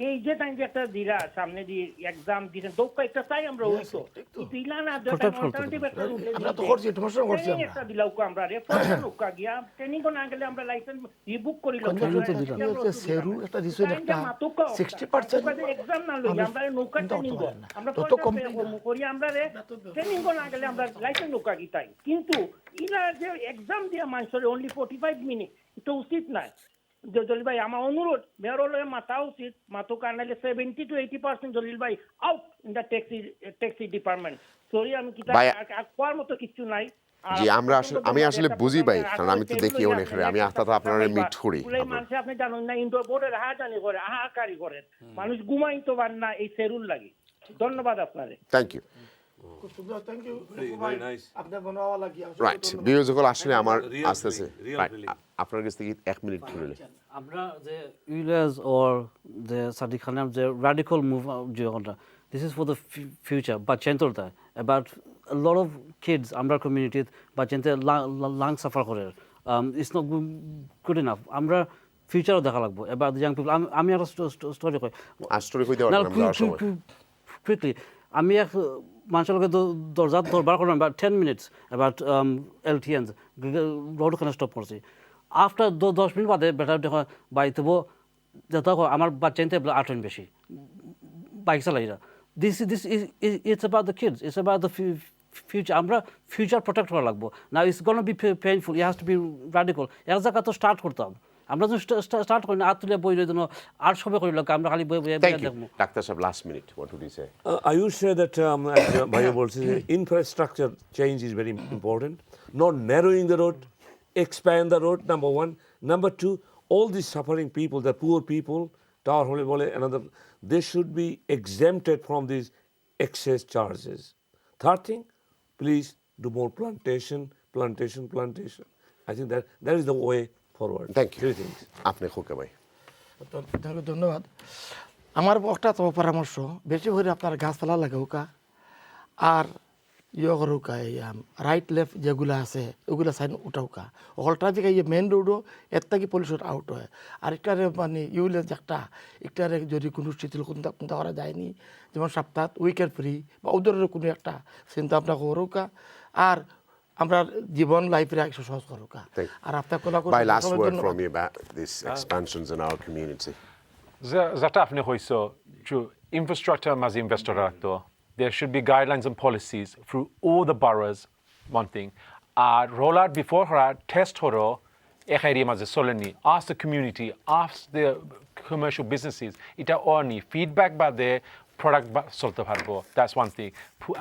এই যে টাইম যে একটা দিরা সামনে দিয়ে এক্সাম দিছেন দৌকা একটা চাই আমরা হইতো দিলা না অল্টারনেটিভ আমরা তো করছি সমস্যা করছি একটা দিলাও আমরা রেফারেন্স নৌকা গিয়া ট্রেনিং কোন আগে আমরা লাইসেন্স ই-বুক করি হচ্ছে সেরু একটা দিছেন একটা 60% এক্সাম না লই আমরা নৌকা ট্রেনিং আমরা তো কম করি আমরা ট্রেনিং কোন আগে আমরা লাইসেন্স নৌকা গিতাই, কিন্তু ইলা যে এক্সাম দিয়া মানুষের অনলি 45 মিনিট এটা উচিত না। জলিল ভাই আমার অনুরোধ মেয়র হলে মাথা উচিত, মাথো কারণে 70 to 80% জলিল ভাই out in the taxi department. Sorry আমি কি কোয়ার মতো কিছু নাই। জি আমি আসলে বুঝি ভাই, কারণ আমি তো দেখি অনেক, আমি আস্তে আপনারা মিট করি মানুষ আপনি জানেন না ইনডোর বোর্ডের হাজানি করে আহাকারি করেন, মানুষ ঘুমাইতে পার না এই সেরুল লাগে। ধন্যবাদ আপনারে, থ্যাংক ইউ। খুব সুন্দর, থ্যাংক ইউ। Very nice. আপনার বনোয়া লাগি রাইট ভিউজগুলো আসলে আমার আস্তে আস্তে আপনার কাছ থেকে 1 মিনিট শুনলে আমরা যে ইউলেজ or the Sadiq Khanem যে radical move যে কোনটা, this is for the future but চেন্তরটা about a lot of kids আমরা community বা চেন্তে lung suffer করে, it's not good enough. আমরা ফিউচারও দেখা লাগবো about the young people. আমি একটা স্টোরি কই, স্টোরি কই দেওয়ার নাম দেওয়ার সময় quickly. আমি এক মানুষের লোকের দরজা দরবার করলাম about 10 minutes about LTNs road ওখানে স্টপ করছি। আফটার 10 মিনিট বাদে বেটা দেখো বাইতে যেটা আমার বাচ্চা নিতে আটন বেশি বাইক চালাইরা। This it's about the kids, it's about the future. আমরা ফিউচার প্রোটেক্ট করা লাগবো না। It's gonna be painful, it has to be radical. এক জায়গা তো স্টার্ট করতাম, আমরা তো স্টার্ট করি না আর তুলে বই জন্য আর সবে করি লোক আমরা খালি বই দেখবো। ডাক্তার সাহেব last minute what would you say? I would say that ভাইয়া বলছে infrastructure change is very important, not narrowing the road, expand the road, number one. Number two, all these suffering people, the poor people, another, they should be exempted from these excess charges. Third thing, please do more plantation. I think that is the way forward. Thank you. Three things. আপনি খোকা ভাই। ধন্যবাদ। আমার একটা তো পরামর্শ, বেশি করে আপনার গাছপালা লাগাউকা আর করুকা, এই রাইট লেফট যেগুলো আছে ওগুলো সাইন উঠাউকা। হলটা থেকে মেন রোডও এর থেকে পলিউশন আউট হয়। আর একটারে মানে ইউলেজ একটা একটারে যদি কোনো শিথিল কোনটা করা যায়নি, যেমন সপ্তাহ উইকেন্ড ফ্রি বা ওদের কোনো একটা চিন্তা ভাবনা করুকা আর আমরা জীবন লাইফে একটু সহজ করুকা। আর আপনার কোলা By last word from you about these expansions in our community. Zata afne hoiso ju infrastructure mas investor rakto. There should be guidelines and policies through all the boroughs, one thing. Roll out before her test horo ekhari mas soleni. Ask the community, ask the commercial businesses. Ita oni feedback ba the product solta parbo. That's one thing.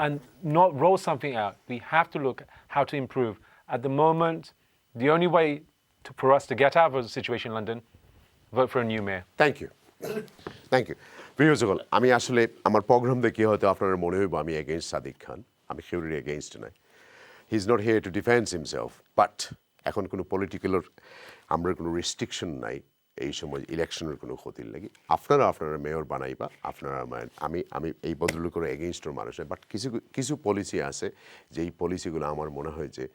And not roll something out. We have to look how to improve. At the moment, the only way for us to get out of the situation in London, vote for a new mayor. Thank you. Thank you. Viewers, আমি আসলে আমার programme দেখে হয়তো আপনার মনে হইব আমি against Sadiq খান, আমি শিউরি এগেইনস্ট নাই। He is not here to defend himself, but এখন কোনো পলিটিক্যাল আমরা কোনো রেস্ট্রিকশন নাই এই সময় ইলেকশনের কোনো ক্ষতির লাগি। আপনারা মেয়র বানাইবা, আপনারা আমি এই ভদ্রলোকের এগেইনস্টের মানুষ, বাট কিছু পলিসি আছে যে এই পলিসিগুলো আমার মনে হয় যে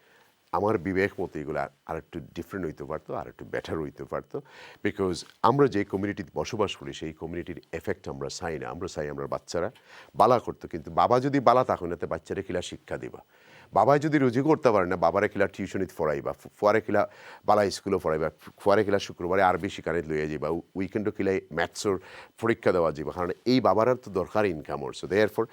আমার বিবেক মতো এগুলো আর একটু ডিফারেন্ট হইতে পারতো, আর একটু বেটার হইতে পারতো। বিকজ আমরা যে কমিউনিটিতে বসবাস করি সেই কমিউনিটির এফেক্ট আমরা চাই না। আমরা চাই আমরা বাচ্চারা বালা করতো, কিন্তু বাবা যদি বালা থাকুন না তো বাচ্চারা কিলা শিক্ষা দিবা। বাবাই যদি রুজি করতে পারে না, বাবারা কিলা টিউশনিত ফরাইবা, ফুয়ারে কিলা বালা স্কুলে ফরাইবা, ফুয়ারে কিলা শুক্রবারে আরবি শিকারিত লইয়া যাবা, উইকেন্ডও কিলা ম্যাথসর পরীক্ষা দেওয়া যাবা। কারণ এই বাবারার তো দরকার ইনকাম ওরসো। দেয়ারফর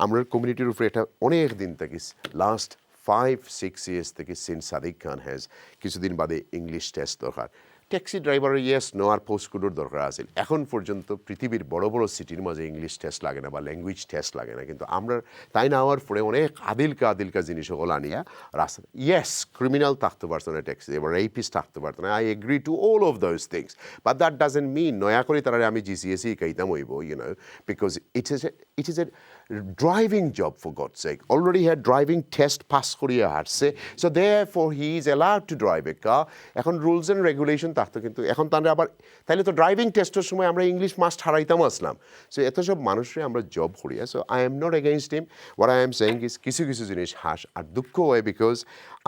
আমরা কমিউনিটির উপরে এটা অনেক দিন থেকে লাস্ট 5-6 years থেকে সিন সাদিক খান হ্যাজ কিছুদিন বাদে ইংলিশ টেস্ট দরকার। ট্যাক্সি ড্রাইভারের ইয়েস নো আর পোস্টকোডের দরকার আছে। এখন পর্যন্ত পৃথিবীর বড় বড় সিটির মাঝে ইংলিশ টেস্ট লাগে না বা ল্যাঙ্গুয়েজ টেস্ট লাগে না, কিন্তু আমরা তাই না হওয়ার পরে অনেক আদিলকা জিনিস সকল আনিয়া রাস্তা। ইয়েস, ক্রিমিনাল থাকতে পারতো না ট্যাক্সি, এবার রেপিস্ট থাকতে পারতো না। I agree to all of those things, but that doesn't mean নয়া করে তারা আমি GCSE কাইতাম হইব, because it is a driving job, for God's sake. Already had driving test pass koriya harse, so therefore he is allowed to drive a car. Ekhon rules and regulation থাকতো, কিন্তু এখন তারা আবার তাইলে তো ড্রাইভিং টেস্টের সময় আমরা ইংলিশ মাস্ট হারাইতাম আসলাম। সো এত সব মানুষরে আমরা জব করিয়া। So I am not against him, what I am saying is কিছু জিনিস হাস আর দুঃখ হয়, because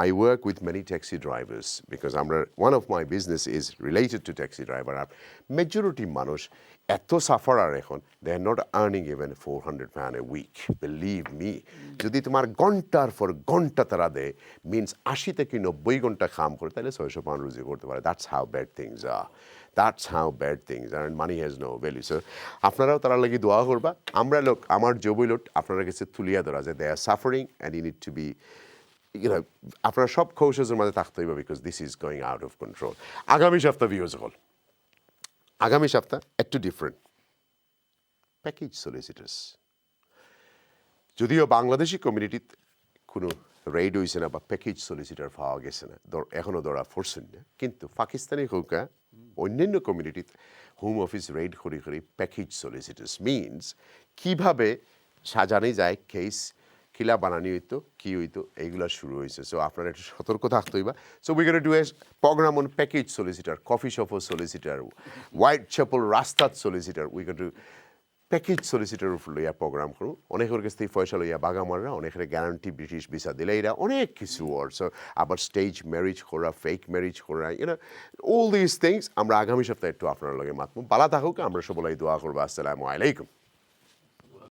I work with many taxi drivers, because one of my business is related to taxi driver. আর majority মানুষ এত সাফারার এখন, they are not earning even £400 a week, believe me. যদি তোমার ঘন্টার পর ঘন্টা তারা দেয়, মিনস 80 থেকে 90 ঘন্টা কাম করে, তাহলে £600 রুজি করতে পারে। That's how bad things are. That's how bad things are, and money has no value. So আপনারাও তারা লাগি দোয়া করবা। আমার জবই লোট আপনারা কাছে তুলিয়া ধরা যে they are suffering and you need to be, আপনারা সব কৌশলের মধ্যে থাকতে হইবে, because this is going out of control. আগামী সপ্তাহ ভিউজ হল, আগামী সপ্তাহ একটু ডিফারেন্ট। প্যাকেজ সলিসিটার্স, যদিও বাংলাদেশি কমিউনিটিতে কোনো রেড হয়েছে না বা প্যাকেজ সলিসিটার পাওয়া গেছে না, এখনও ধরা পড়ছেন না, কিন্তু পাকিস্তানি হোক অন্যান্য কমিউনিটিতে হোম অফিস রেড করি প্যাকেজ সলিসিটার্স মিনস কীভাবে সাজানো যায় খিলা বানানি হইতো কি হইতো এইগুলা শুরু হয়েছে সো আপনারা একটু সতর্ক থাকতে হইবা so we gonna do a programme on package solicitor coffee shop solicitor Whitechapel রাস্তাত solicitor we gonna do package solicitor উপর লইয়া প্রোগ্রাম করুন অনেকের কাছ থেকে পয়সা লইয়া বাগামাররা অনেকের গ্যারান্টি ব্রিটিশ ভিসা দিলে এরা অনেক কিছু অলসো আবার স্টেজ ম্যারেজ করা ফেক ম্যারেজ করা ইউনো অল দিস থিংস আমরা আগামী সপ্তাহে একটু আপনার লগে মাতমু বালা থাকুক আমরা সবাই দোয়া করবো আসসালামু আলাইকুম